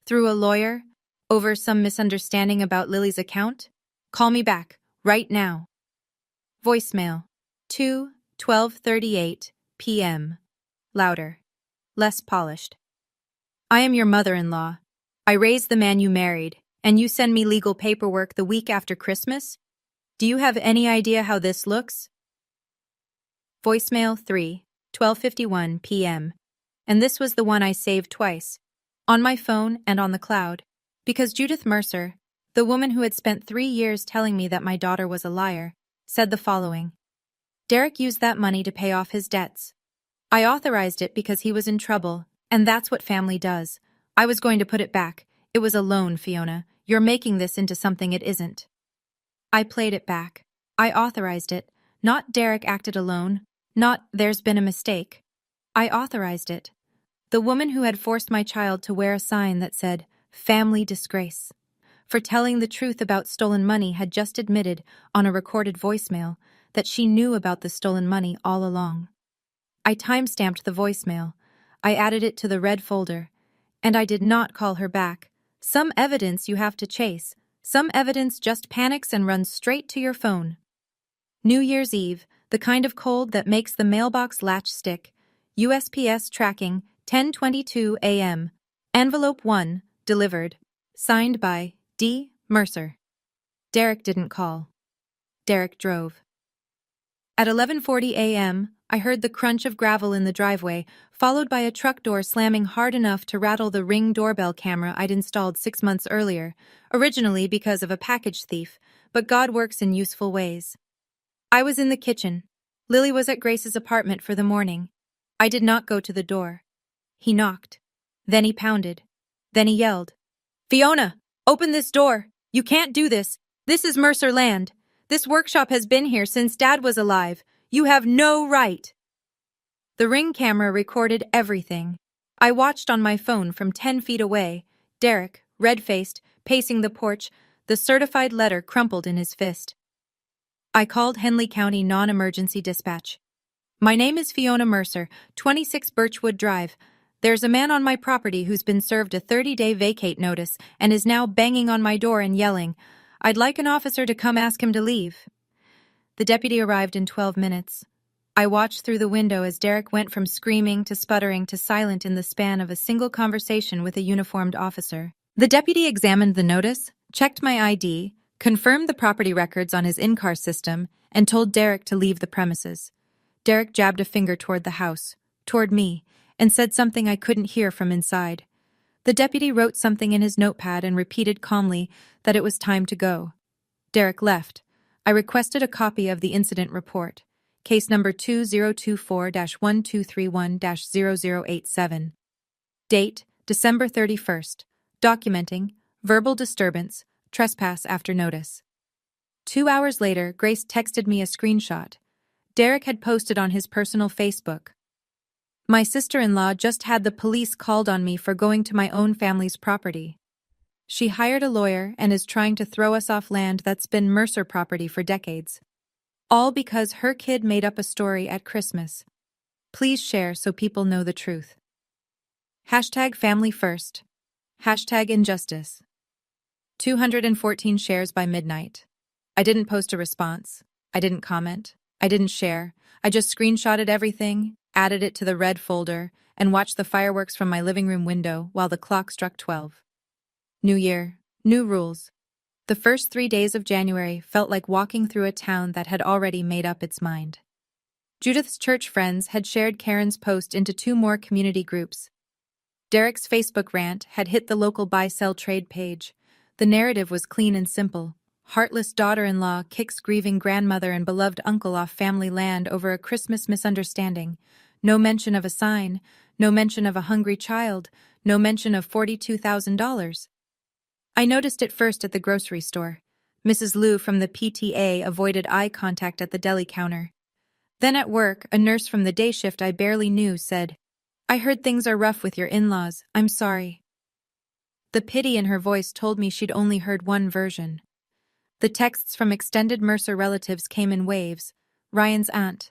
Through a lawyer? Over some misunderstanding about Lily's account? Call me back, right now." Voicemail. 2:12:38 p.m. Louder. Less polished. "I am your mother-in-law. I raised the man you married, and you send me legal paperwork the week after Christmas? Do you have any idea how this looks?" Voicemail 3:12:51 p.m. And this was the one I saved twice, on my phone and on the cloud, because Judith Mercer, the woman who had spent 3 years telling me that my daughter was a liar, said the following: "Derek used that money to pay off his debts. I authorized it because he was in trouble, and that's what family does. I was going to put it back. It was a loan, Fiona. You're making this into something it isn't." I played it back. I authorized it. Not Derek acted alone. Not there's been a mistake. I authorized it. The woman who had forced my child to wear a sign that said, "Family Disgrace," for telling the truth about stolen money had just admitted, on a recorded voicemail, that she knew about the stolen money all along. I timestamped the voicemail. I added it to the red folder. And I did not call her back. Some evidence you have to chase. Some evidence just panics and runs straight to your phone. New Year's Eve, the kind of cold that makes the mailbox latch stick. USPS tracking, 10:22 a.m. Envelope 1, delivered. Signed by D. Mercer. Derek didn't call. Derek drove. At 11:40 a.m., I heard the crunch of gravel in the driveway, followed by a truck door slamming hard enough to rattle the Ring doorbell camera I'd installed 6 months earlier, originally because of a package thief, but God works in useful ways. I was in the kitchen. Lily was at Grace's apartment for the morning. I did not go to the door. He knocked. Then he pounded. Then he yelled, "Fiona, open this door! You can't do this! This is Mercer land! This workshop has been here since Dad was alive! You have no right!" The Ring camera recorded everything. I watched on my phone from 10 feet away, Derek, red-faced, pacing the porch, the certified letter crumpled in his fist. I called Henley County Non-Emergency Dispatch. "My name is Fiona Mercer, 26 Birchwood Drive. There's a man on my property who's been served a 30-day vacate notice and is now banging on my door and yelling. I'd like an officer to come ask him to leave." The deputy arrived in 12 minutes. I watched through the window as Derek went from screaming to sputtering to silent in the span of a single conversation with a uniformed officer. The deputy examined the notice, checked my ID, confirmed the property records on his in-car system, and told Derek to leave the premises. Derek jabbed a finger toward the house, toward me, and said something I couldn't hear from inside. The deputy wrote something in his notepad and repeated calmly that it was time to go. Derek left. I requested a copy of the incident report, case number 2024-1231-0087. Date, December 31st. Documenting, verbal disturbance, trespass after notice. 2 hours later, Grace texted me a screenshot. Derek had posted on his personal Facebook. "My sister-in-law just had the police called on me for going to my own family's property. She hired a lawyer and is trying to throw us off land that's been Mercer property for decades. All because her kid made up a story at Christmas. Please share so people know the truth. Hashtag family first. Hashtag injustice." 214 shares by midnight. I didn't post a response. I didn't comment. I didn't share. I just screenshotted everything, added it to the red folder, and watched the fireworks from my living room window while the clock struck 12. New year, new rules. The first 3 days of January felt like walking through a town that had already made up its mind. Judith's church friends had shared Karen's post into 2 more community groups. Derek's Facebook rant had hit the local buy-sell trade page. The narrative was clean and simple. Heartless daughter-in-law kicks grieving grandmother and beloved uncle off family land over a Christmas misunderstanding. No mention of a sign, no mention of a hungry child, no mention of $42,000. I noticed it first at the grocery store. Mrs. Liu from the PTA avoided eye contact at the deli counter. Then at work, a nurse from the day shift I barely knew said, "I heard things are rough with your in-laws. I'm sorry." The pity in her voice told me she'd only heard one version. The texts from extended Mercer relatives came in waves. Ryan's aunt.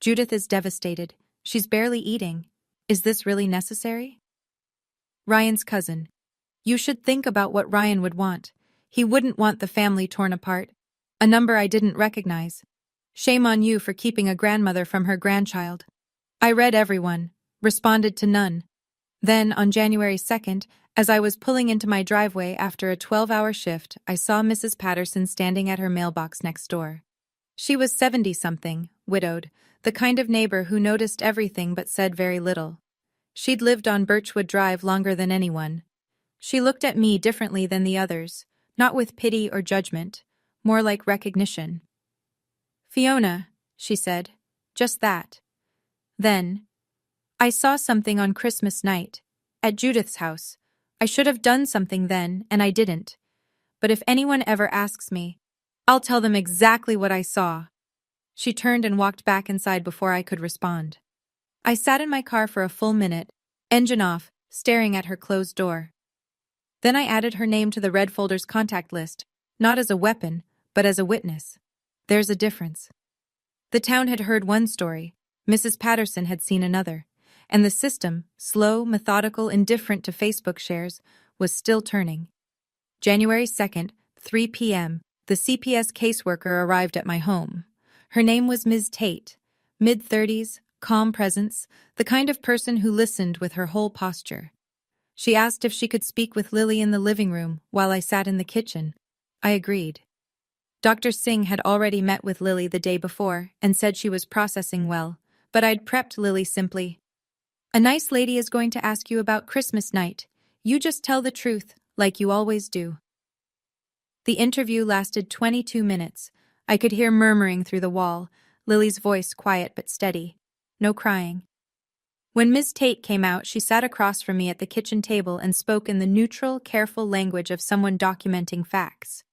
"Judith is devastated. She's barely eating. Is this really necessary?" Ryan's cousin. "You should think about what Ryan would want. He wouldn't want the family torn apart." A number I didn't recognize. "Shame on you for keeping a grandmother from her grandchild." I read everyone, responded to none. Then, on January 2nd, as I was pulling into my driveway after a 12-hour shift, I saw Mrs. Patterson standing at her mailbox next door. She was 70-something, widowed, the kind of neighbor who noticed everything but said very little. She'd lived on Birchwood Drive longer than anyone. She looked at me differently than the others, not with pity or judgment, more like recognition. "Fiona," she said, just that. Then, "I saw something on Christmas night, at Judith's house. I should have done something then, and I didn't. But if anyone ever asks me, I'll tell them exactly what I saw." She turned and walked back inside before I could respond. I sat in my car for a full minute, engine off, staring at her closed door. Then I added her name to the red folder's contact list, not as a weapon, but as a witness. There's a difference. The town had heard one story, Mrs. Patterson had seen another, and the system, slow, methodical, indifferent to Facebook shares, was still turning. January 2nd, 3 p.m., the CPS caseworker arrived at my home. Her name was Ms. Tate, mid-30s, calm presence, the kind of person who listened with her whole posture. She asked if she could speak with Lily in the living room while I sat in the kitchen. I agreed. Dr. Singh had already met with Lily the day before and said she was processing well, but I'd prepped Lily simply. A nice lady is going to ask you about Christmas night. You just tell the truth, like you always do. The interview lasted 22 minutes. I could hear murmuring through the wall, Lily's voice quiet but steady. No crying. When Ms. Tate came out, she sat across from me at the kitchen table and spoke in the neutral, careful language of someone documenting facts.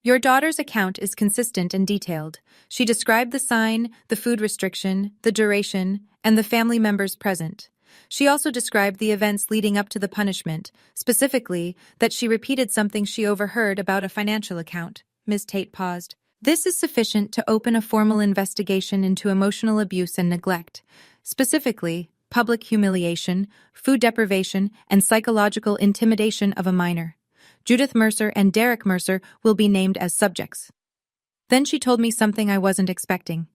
Your daughter's account is consistent and detailed. She described the sign, the food restriction, the duration, and the family members present. She also described the events leading up to the punishment, specifically that she repeated something she overheard about a financial account. Ms. Tate paused. This is sufficient to open a formal investigation into emotional abuse and neglect, specifically public humiliation, food deprivation, and psychological intimidation of a minor. Judith Mercer and Derek Mercer will be named as subjects. Then she told me something I wasn't expecting.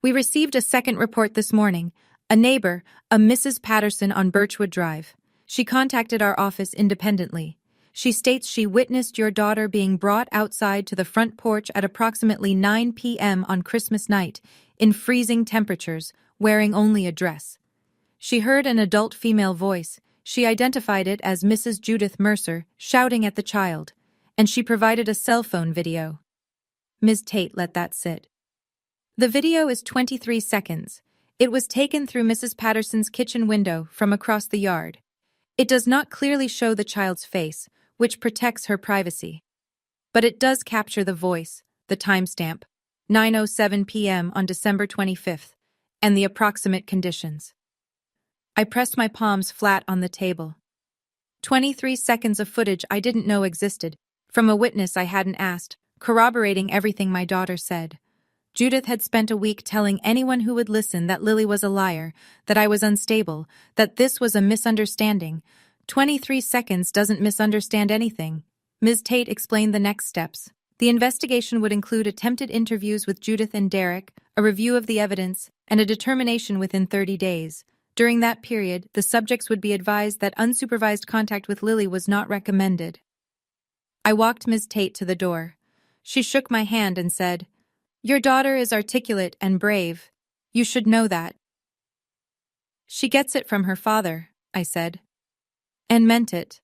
We received a second report this morning. A neighbor, a Mrs. Patterson on Birchwood Drive. She contacted our office independently. She states she witnessed your daughter being brought outside to the front porch at approximately 9 p.m. on Christmas night, in freezing temperatures, wearing only a dress. She heard an adult female voice. She identified it as Mrs. Judith Mercer, shouting at the child, and she provided a cell phone video. Ms. Tate let that sit. The video is 23 seconds. It was taken through Mrs. Patterson's kitchen window from across the yard. It does not clearly show the child's face, which protects her privacy. But it does capture the voice, the timestamp, 9:07 p.m. on December 25th, and the approximate conditions. I pressed my palms flat on the table. 23 seconds of footage I didn't know existed, from a witness I hadn't asked, corroborating everything my daughter said. Judith had spent a week telling anyone who would listen that Lily was a liar, that I was unstable, that this was a misunderstanding. 23 seconds doesn't misunderstand anything. Ms. Tate explained the next steps. The investigation would include attempted interviews with Judith and Derek, a review of the evidence, and a determination within 30 days. During that period, the subjects would be advised that unsupervised contact with Lily was not recommended. I walked Ms. Tate to the door. She shook my hand and said, "Your daughter is articulate and brave. You should know that." "She gets it from her father," I said. And meant it.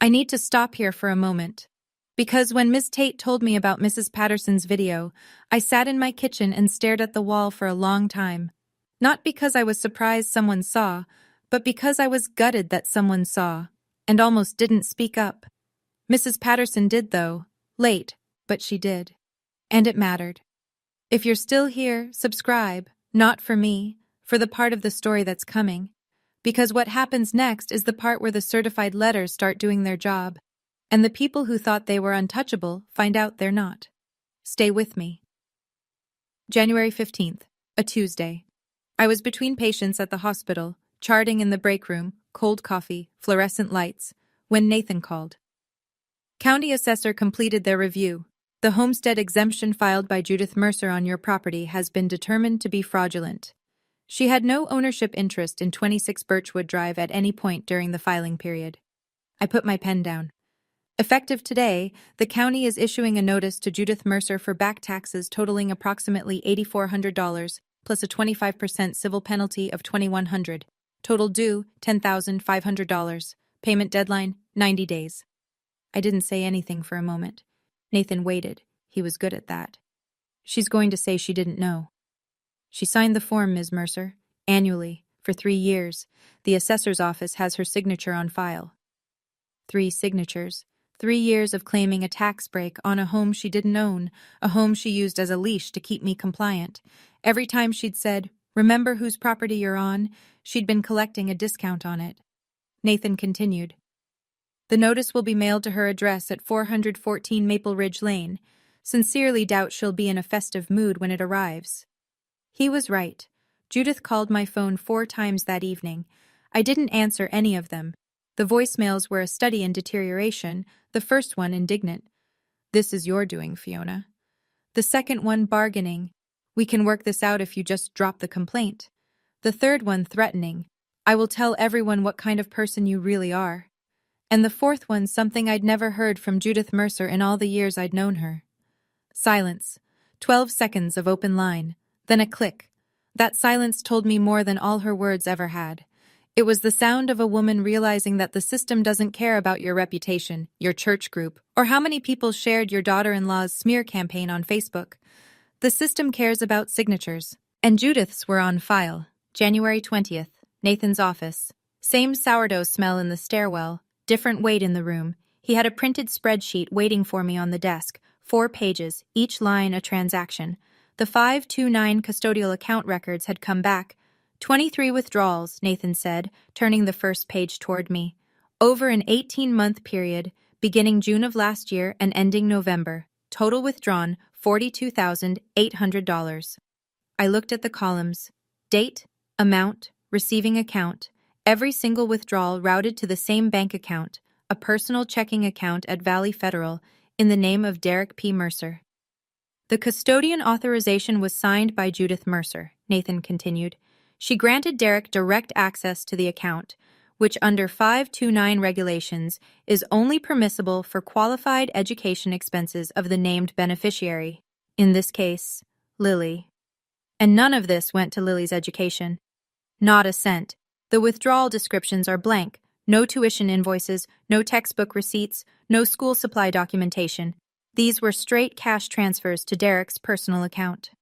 I need to stop here for a moment. Because when Ms. Tate told me about Mrs. Patterson's video, I sat in my kitchen and stared at the wall for a long time. Not because I was surprised someone saw, but because I was gutted that someone saw, and almost didn't speak up. Mrs. Patterson did, though. Late, but she did. And it mattered. If you're still here, subscribe, not for me, for the part of the story that's coming. Because what happens next is the part where the certified letters start doing their job, and the people who thought they were untouchable find out they're not. Stay with me. January 15th, a Tuesday. I was between patients at the hospital, charting in the break room, cold coffee, fluorescent lights, when Nathan called. County assessor completed their review. The homestead exemption filed by Judith Mercer on your property has been determined to be fraudulent. She had no ownership interest in 26 Birchwood Drive at any point during the filing period. I put my pen down. Effective today, the county is issuing a notice to Judith Mercer for back taxes totaling approximately $8,400, plus a 25% civil penalty of $2,100. Total due, $10,500. Payment deadline, 90 days. I didn't say anything for a moment. Nathan waited. He was good at that. She's going to say she didn't know. She signed the form, Ms. Mercer. Annually, for 3 years. The assessor's office has her signature on file. 3 signatures. 3 years of claiming a tax break on a home she didn't own, a home she used as a leash to keep me compliant. Every time she'd said, "Remember whose property you're on," she'd been collecting a discount on it. Nathan continued. The notice will be mailed to her address at 414 Maple Ridge Lane. Sincerely doubt she'll be in a festive mood when it arrives. He was right. Judith called my phone 4 times that evening. I didn't answer any of them. The voicemails were a study in deterioration, the first one indignant. "This is your doing, Fiona." The second one bargaining. "We can work this out if you just drop the complaint." The third one threatening. "I will tell everyone what kind of person you really are." And the fourth one something I'd never heard from Judith Mercer in all the years I'd known her. Silence. 12 seconds of open line. Then a click. That silence told me more than all her words ever had. It was the sound of a woman realizing that the system doesn't care about your reputation, your church group, or how many people shared your daughter-in-law's smear campaign on Facebook. The system cares about signatures. And Judith's were on file. January 20th, Nathan's office. Same sourdough smell in the stairwell, different weight in the room. He had a printed spreadsheet waiting for me on the desk, 4 pages, each line a transaction. The 529 custodial account records had come back. 23 withdrawals, Nathan said, turning the first page toward me. Over an 18-month period, beginning June of last year and ending November. Total withdrawn, $42,800. I looked at the columns. Date, amount, receiving account. Every single withdrawal routed to the same bank account, a personal checking account at Valley Federal, in the name of Derek P. Mercer. The custodian authorization was signed by Judith Mercer, Nathan continued. She granted Derek direct access to the account, which under 529 regulations is only permissible for qualified education expenses of the named beneficiary, in this case, Lily. And none of this went to Lily's education. Not a cent. The withdrawal descriptions are blank. No tuition invoices, no textbook receipts, no school supply documentation. These were straight cash transfers to Derek's personal account.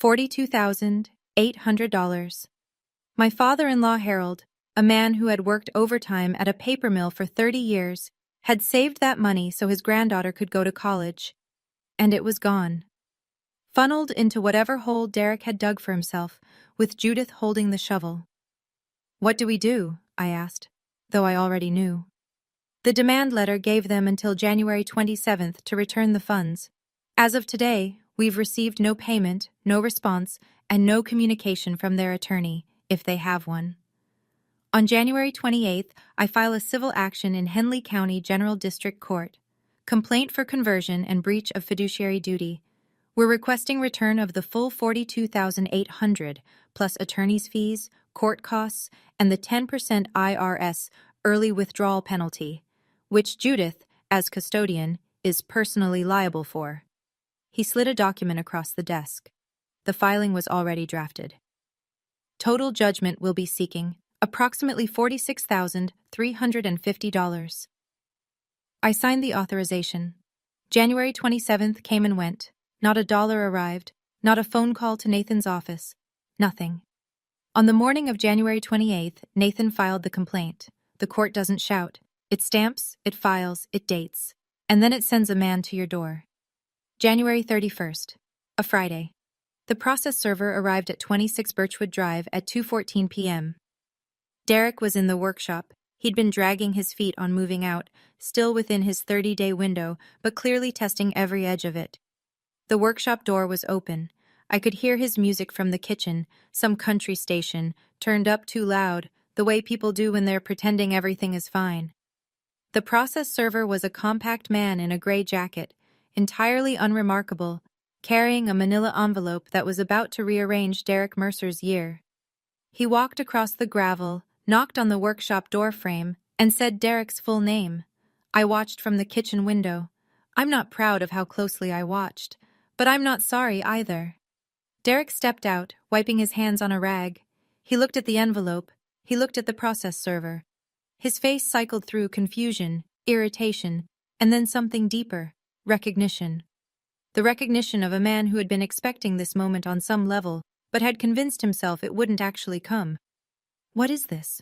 $42,800. My father-in-law Harold, a man who had worked overtime at a paper mill for 30 years, had saved that money so his granddaughter could go to college. And it was gone. Funneled into whatever hole Derek had dug for himself, with Judith holding the shovel. "What do we do?" I asked, though I already knew. The demand letter gave them until January 27th to return the funds. As of today, we've received no payment, no response, and no communication from their attorney, if they have one. On January 28th, I file a civil action in Henley County General District Court. Complaint for conversion and breach of fiduciary duty. We're requesting return of the full $42,800, plus attorney's fees, court costs, and the 10% IRS early withdrawal penalty, which Judith, as custodian, is personally liable for. He slid a document across the desk. The filing was already drafted. Total judgment will be seeking approximately $46,350. I signed the authorization. January 27th came and went. Not a dollar arrived, not a phone call to Nathan's office, nothing. On the morning of January 28th, Nathan filed the complaint. The court doesn't shout. It stamps, it files, it dates, and then it sends a man to your door. January 31st, a Friday. The process server arrived at 26 Birchwood Drive at 2:14 p.m. Derek was in the workshop. He'd been dragging his feet on moving out, still within his 30-day window, but clearly testing every edge of it. The workshop door was open. I could hear his music from the kitchen, some country station, turned up too loud, the way people do when they're pretending everything is fine. The process server was a compact man in a gray jacket, entirely unremarkable, carrying a manila envelope that was about to rearrange Derek Mercer's year. He walked across the gravel, knocked on the workshop door frame, and said Derek's full name. I watched from the kitchen window. I'm not proud of how closely I watched, but I'm not sorry either. Derek stepped out, wiping his hands on a rag. He looked at the envelope. He looked at the process server. His face cycled through confusion, irritation, and then something deeper, recognition. The recognition of a man who had been expecting this moment on some level, but had convinced himself it wouldn't actually come. What is this?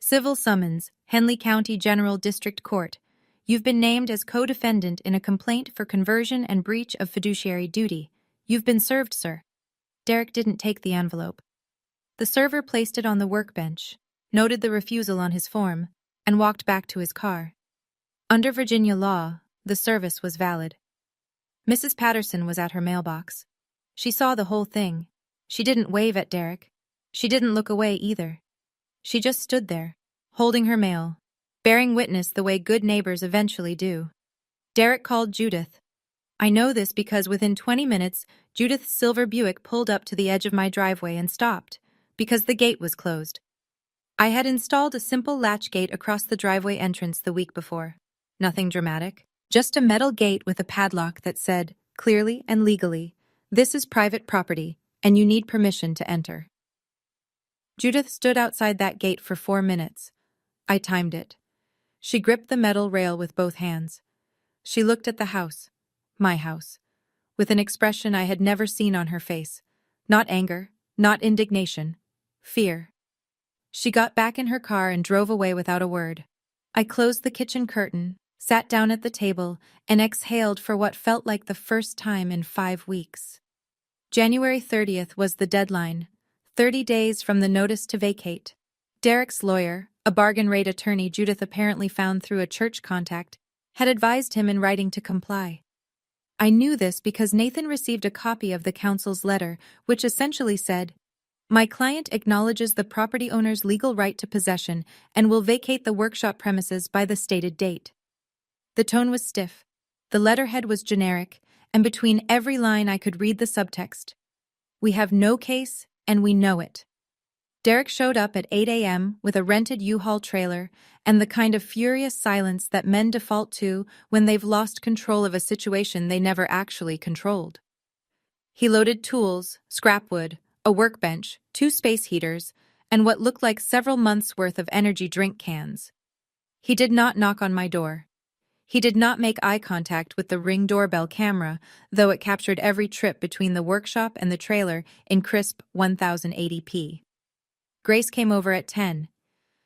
Civil summons, Henley County General District Court. You've been named as co-defendant in a complaint for conversion and breach of fiduciary duty. You've been served, sir. Derek didn't take the envelope. The server placed it on the workbench, noted the refusal on his form, and walked back to his car. Under Virginia law, the service was valid. Mrs. Patterson was at her mailbox. She saw the whole thing. She didn't wave at Derek. She didn't look away either. She just stood there, holding her mail, bearing witness the way good neighbors eventually do. Derek called Judith. I know this because within 20 minutes, Judith's silver Buick pulled up to the edge of my driveway and stopped, because the gate was closed. I had installed a simple latch gate across the driveway entrance the week before. Nothing dramatic, just a metal gate with a padlock that said, clearly and legally, "This is private property, and you need permission to enter." Judith stood outside that gate for 4 minutes. I timed it. She gripped the metal rail with both hands. She looked at the house, my house, with an expression I had never seen on her face. Not anger, not indignation, fear. She got back in her car and drove away without a word. I closed the kitchen curtain, sat down at the table, and exhaled for what felt like the first time in 5 weeks. January 30th was the deadline, 30 days from the notice to vacate. Derek's lawyer, a bargain rate attorney Judith apparently found through a church contact, had advised him in writing to comply. I knew this because Nathan received a copy of the council's letter, which essentially said, "My client acknowledges the property owner's legal right to possession and will vacate the workshop premises by the stated date." The tone was stiff, the letterhead was generic, and between every line I could read the subtext. We have no case, and we know it. Derek showed up at 8 a.m. with a rented U-Haul trailer and the kind of furious silence that men default to when they've lost control of a situation they never actually controlled. He loaded tools, scrap wood, a workbench, 2 space heaters, and what looked like several months' worth of energy drink cans. He did not knock on my door. He did not make eye contact with the Ring doorbell camera, though it captured every trip between the workshop and the trailer in crisp 1080p. Grace came over at 10.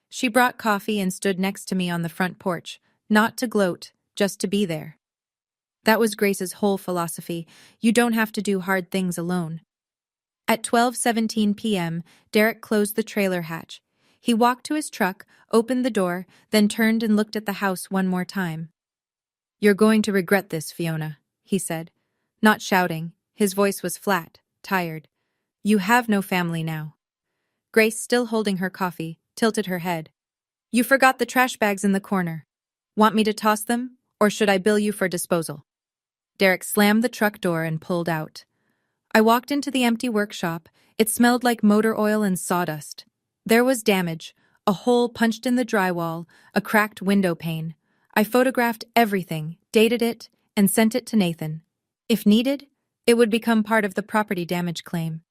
She brought coffee and stood next to me on the front porch, not to gloat, just to be there. That was Grace's whole philosophy. You don't have to do hard things alone. At 12:17 p.m., Derek closed the trailer hatch. He walked to his truck, opened the door, then turned and looked at the house one more time. "You're going to regret this, Fiona," he said. Not shouting, his voice was flat, tired. "You have no family now." Grace, still holding her coffee, tilted her head. "You forgot the trash bags in the corner. Want me to toss them, or should I bill you for disposal?" Derek slammed the truck door and pulled out. I walked into the empty workshop. It smelled like motor oil and sawdust. There was damage, a hole punched in the drywall, a cracked window pane. I photographed everything, dated it, and sent it to Nathan. If needed, it would become part of the property damage claim.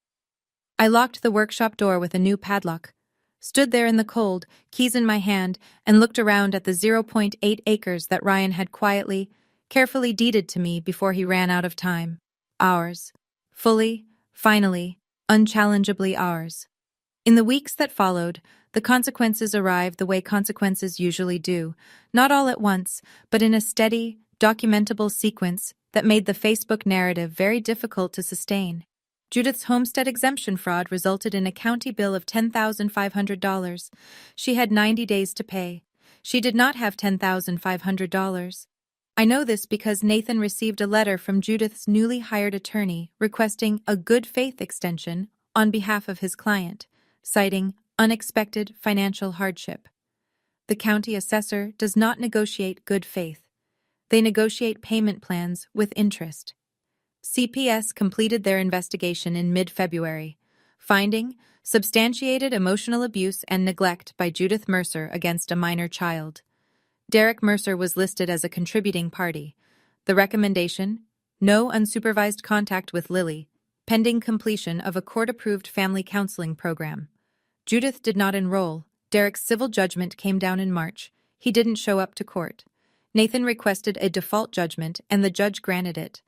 I locked the workshop door with a new padlock, stood there in the cold, keys in my hand, and looked around at the 0.8 acres that Ryan had quietly, carefully deeded to me before he ran out of time. Ours. Fully, finally, unchallengeably ours. In the weeks that followed, the consequences arrived the way consequences usually do, not all at once, but in a steady, documentable sequence that made the Facebook narrative very difficult to sustain. Judith's homestead exemption fraud resulted in a county bill of $10,500. She had 90 days to pay. She did not have $10,500. I know this because Nathan received a letter from Judith's newly hired attorney requesting a good faith extension on behalf of his client, citing unexpected financial hardship. The county assessor does not negotiate good faith. They negotiate payment plans with interest. CPS completed their investigation in mid-February, finding substantiated emotional abuse and neglect by Judith Mercer against a minor child. Derek Mercer was listed as a contributing party. The recommendation: no unsupervised contact with Lily, pending completion of a court-approved family counseling program. Judith did not enroll. Derek's civil judgment came down in March. He didn't show up to court. Nathan requested a default judgment, and the judge granted it.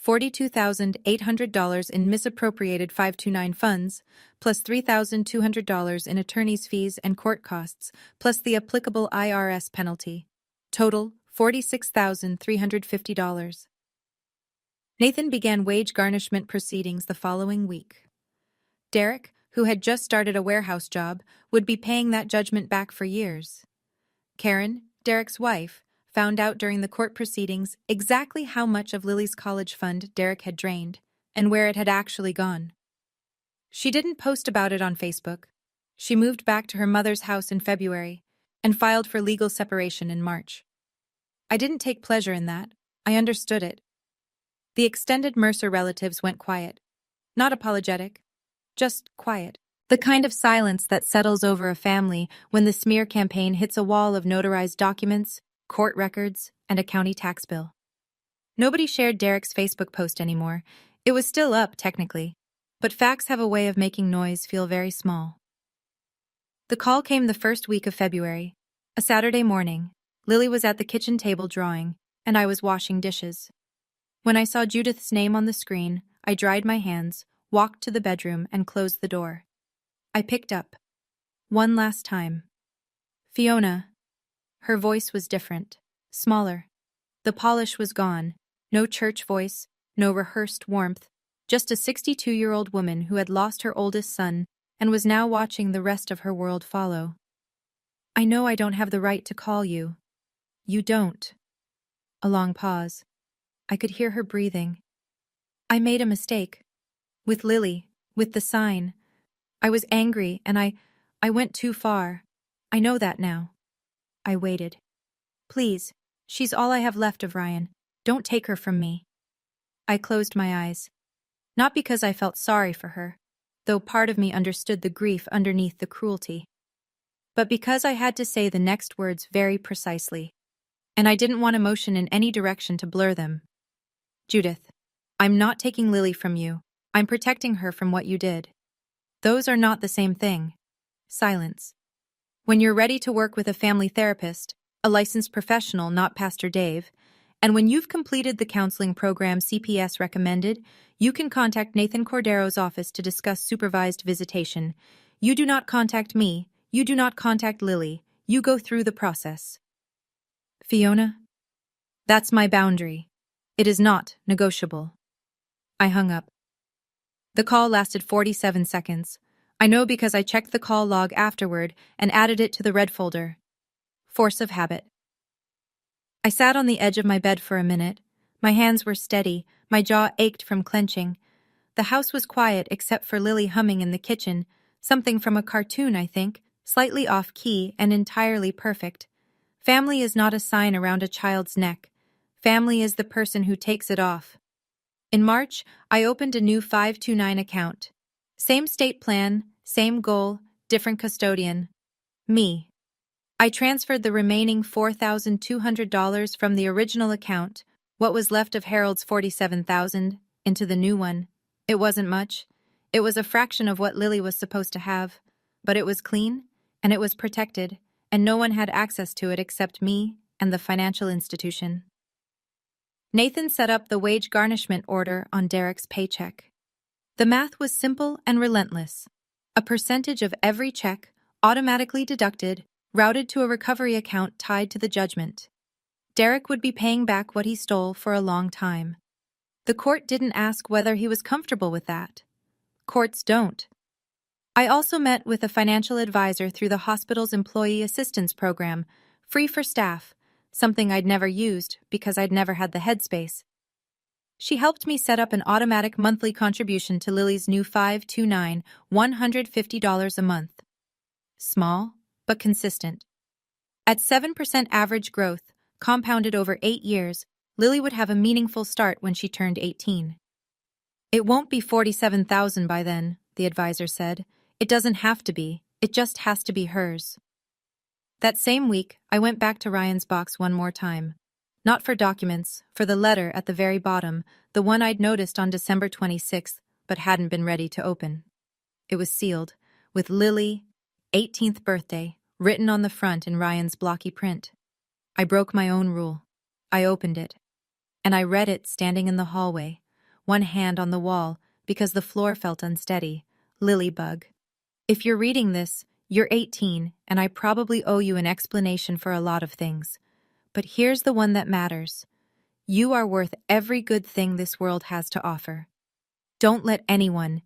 $42,800 in misappropriated 529 funds, plus $3,200 in attorney's fees and court costs, plus the applicable IRS penalty. Total, $46,350. Nathan began wage garnishment proceedings the following week. Derek, who had just started a warehouse job, would be paying that judgment back for years. Karen, Derek's wife, found out during the court proceedings exactly how much of Lily's college fund Derek had drained, and where it had actually gone. She didn't post about it on Facebook. She moved back to her mother's house in February and filed for legal separation in March. I didn't take pleasure in that. I understood it. The extended Mercer relatives went quiet. Not apologetic, just quiet. The kind of silence that settles over a family when the smear campaign hits a wall of notarized documents, court records, and a county tax bill. Nobody shared Derek's Facebook post anymore. It was still up, technically, but facts have a way of making noise feel very small. The call came the first week of February. A Saturday morning. Lily was at the kitchen table drawing, and I was washing dishes. When I saw Judith's name on the screen, I dried my hands, walked to the bedroom, and closed the door. I picked up. One last time. Fiona. Her voice was different, smaller. The polish was gone. No church voice, no rehearsed warmth, just a 62-year-old woman who had lost her oldest son and was now watching the rest of her world follow. I know I don't have the right to call you. You don't. A long pause. I could hear her breathing. I made a mistake. With Lily, with the sign. I was angry and I went too far. I know that now. I waited. Please, she's all I have left of Ryan. Don't take her from me. I closed my eyes. Not because I felt sorry for her, though part of me understood the grief underneath the cruelty, but because I had to say the next words very precisely, and I didn't want emotion in any direction to blur them. Judith, I'm not taking Lily from you. I'm protecting her from what you did. Those are not the same thing. Silence. When you're ready to work with a family therapist, a licensed professional, not Pastor Dave, and when you've completed the counseling program CPS recommended, you can contact Nathan Cordero's office to discuss supervised visitation. You do not contact me. You do not contact Lily. You go through the process. Fiona? That's my boundary. It is not negotiable. I hung up. The call lasted 47 seconds. I know because I checked the call log afterward and added it to the red folder. Force of habit. I sat on the edge of my bed for a minute. My hands were steady, my jaw ached from clenching. The house was quiet except for Lily humming in the kitchen, something from a cartoon, I think, slightly off-key and entirely perfect. Family is not a sign around a child's neck. Family is the person who takes it off. In March, I opened a new 529 account. Same state plan, same goal, different custodian. Me. I transferred the remaining $4,200 from the original account, what was left of Harold's $47,000, into the new one. It wasn't much. It was a fraction of what Lily was supposed to have, but it was clean, and it was protected, and no one had access to it except me and the financial institution. Nathan set up the wage garnishment order on Derek's paycheck. The math was simple and relentless. A percentage of every check, automatically deducted, routed to a recovery account tied to the judgment. Derek would be paying back what he stole for a long time. The court didn't ask whether he was comfortable with that. Courts don't. I also met with a financial advisor through the hospital's employee assistance program, free for staff, something I'd never used because I'd never had the headspace. She helped me set up an automatic monthly contribution to Lily's new 529, $150 a month. Small, but consistent. At 7% average growth, compounded over 8 years, Lily would have a meaningful start when she turned 18. It won't be $47,000 by then, the advisor said. It doesn't have to be, it just has to be hers. That same week, I went back to Ryan's box one more time. Not for documents, for the letter at the very bottom, the one I'd noticed on December 26th, but hadn't been ready to open. It was sealed, with Lily, 18th birthday, written on the front in Ryan's blocky print. I broke my own rule. I opened it. And I read it standing in the hallway, one hand on the wall, because the floor felt unsteady. Lilybug. If you're reading this, you're 18, and I probably owe you an explanation for a lot of things. But here's the one that matters. You are worth every good thing this world has to offer. Don't let anyone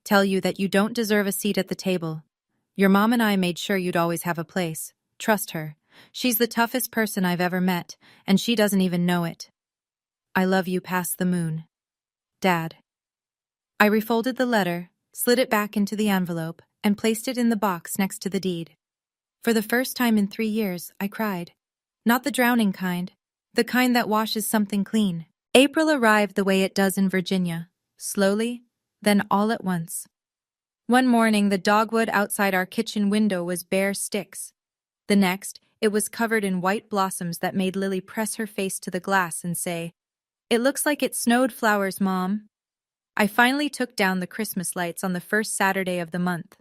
tell you that you don't deserve a seat at the table. Your mom and I made sure you'd always have a place. Trust her. She's the toughest person I've ever met, and she doesn't even know it. I love you past the moon. Dad. I refolded the letter, slid it back into the envelope, and placed it in the box next to the deed. For the first time in 3 years, I cried. Not the drowning kind, the kind that washes something clean. April arrived the way it does in Virginia, slowly, then all at once. One morning, the dogwood outside our kitchen window was bare sticks. The next, it was covered in white blossoms that made Lily press her face to the glass and say, "It looks like it snowed flowers, Mom." I finally took down the Christmas lights on the first Saturday of the month.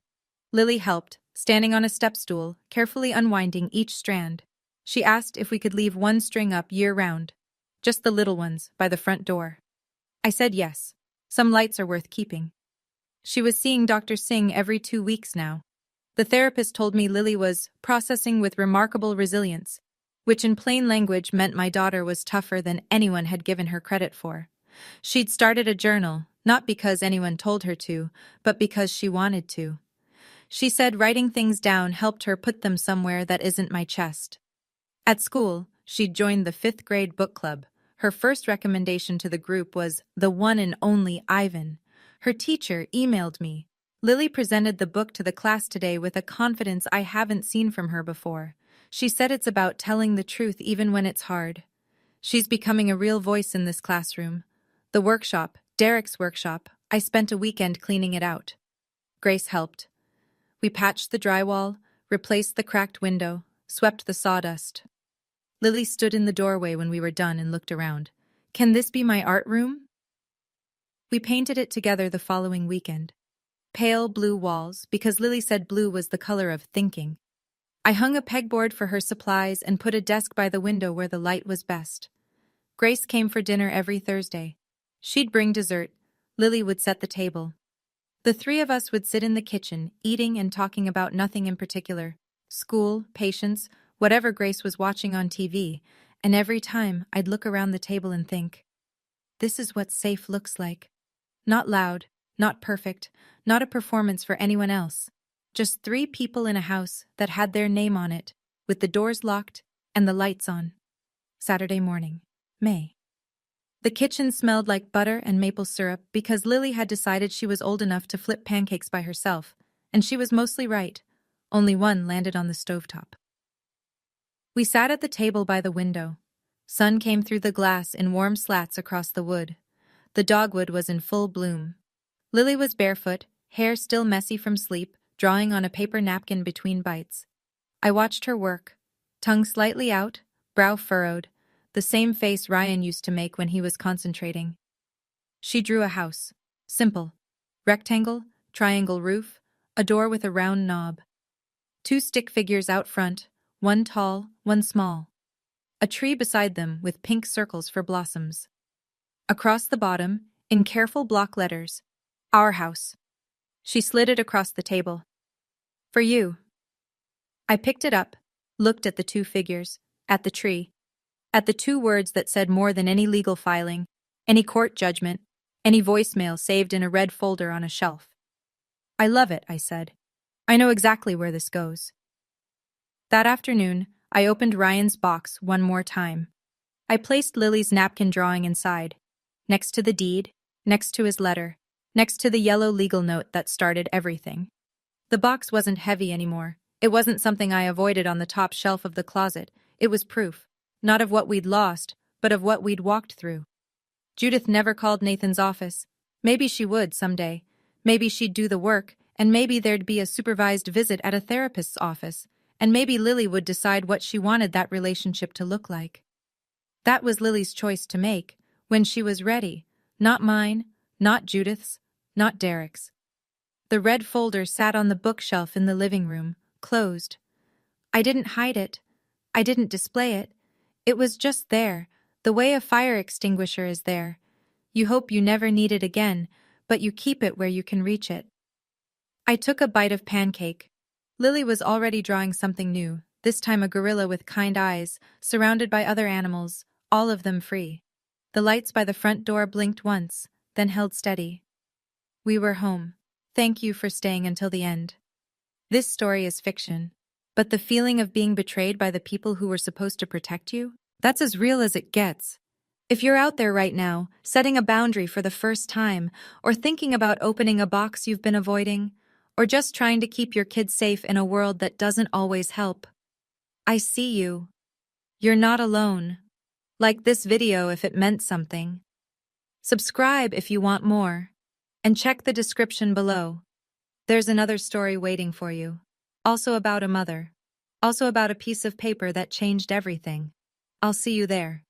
Lily helped, standing on a step stool, carefully unwinding each strand. She asked if we could leave one string up year-round, just the little ones, by the front door. I said yes. Some lights are worth keeping. She was seeing Dr. Singh every 2 weeks now. The therapist told me Lily was processing with remarkable resilience, which in plain language meant my daughter was tougher than anyone had given her credit for. She'd started a journal, not because anyone told her to, but because she wanted to. She said writing things down helped her put them somewhere that isn't my chest. At school, she'd joined the 5th grade book club. Her first recommendation to the group was the one and only Ivan. Her teacher emailed me. Lily presented the book to the class today with a confidence I haven't seen from her before. She said it's about telling the truth even when it's hard. She's becoming a real voice in this classroom. The workshop, Derek's workshop, I spent a weekend cleaning it out. Grace helped. We patched the drywall, replaced the cracked window, swept the sawdust. Lily stood in the doorway when we were done and looked around. "Can this be my art room?" We painted it together the following weekend. Pale blue walls, because Lily said blue was the color of thinking. I hung a pegboard for her supplies and put a desk by the window where the light was best. Grace came for dinner every Thursday. She'd bring dessert. Lily would set the table. The 3 of us would sit in the kitchen, eating and talking about nothing in particular. School, patience, whatever Grace was watching on TV, and every time I'd look around the table and think, this is what safe looks like. Not loud, not perfect, not a performance for anyone else. Just 3 people in a house that had their name on it, with the doors locked and the lights on. Saturday morning, May. The kitchen smelled like butter and maple syrup because Lily had decided she was old enough to flip pancakes by herself, and she was mostly right. Only one landed on the stovetop. We sat at the table by the window. Sun came through the glass in warm slats across the wood. The dogwood was in full bloom. Lily was barefoot, hair still messy from sleep, drawing on a paper napkin between bites. I watched her work, tongue slightly out, brow furrowed, the same face Ryan used to make when he was concentrating. She drew a house. Simple. Rectangle, triangle roof, a door with a round knob. 2 stick figures out front, one tall, one small. A tree beside them with pink circles for blossoms. Across the bottom, in careful block letters, "Our house." She slid it across the table. "For you." I picked it up, looked at the 2 figures, at the tree, at the 2 words that said more than any legal filing, any court judgment, any voicemail saved in a red folder on a shelf. "I love it," I said. "I know exactly where this goes." That afternoon, I opened Ryan's box one more time. I placed Lily's napkin drawing inside, next to the deed, next to his letter, next to the yellow legal note that started everything. The box wasn't heavy anymore. It wasn't something I avoided on the top shelf of the closet. It was proof, not of what we'd lost, but of what we'd walked through. Judith never called Nathan's office. Maybe she would someday. Maybe she'd do the work, and maybe there'd be a supervised visit at a therapist's office, and maybe Lily would decide what she wanted that relationship to look like. That was Lily's choice to make, when she was ready. Not mine, not Judith's, not Derek's. The red folder sat on the bookshelf in the living room, closed. I didn't hide it. I didn't display it. It was just there, the way a fire extinguisher is there. You hope you never need it again, but you keep it where you can reach it. I took a bite of pancake. Lily was already drawing something new, this time a gorilla with kind eyes, surrounded by other animals, all of them free. The lights by the front door blinked once, then held steady. We were home. Thank you for staying until the end. This story is fiction, but the feeling of being betrayed by the people who were supposed to protect you, that's as real as it gets. If you're out there right now, setting a boundary for the first time, or thinking about opening a box you've been avoiding, or just trying to keep your kids safe in a world that doesn't always help, I see you. You're not alone. Like this video if it meant something. Subscribe if you want more. And check the description below. There's another story waiting for you. Also about a mother. Also about a piece of paper that changed everything. I'll see you there.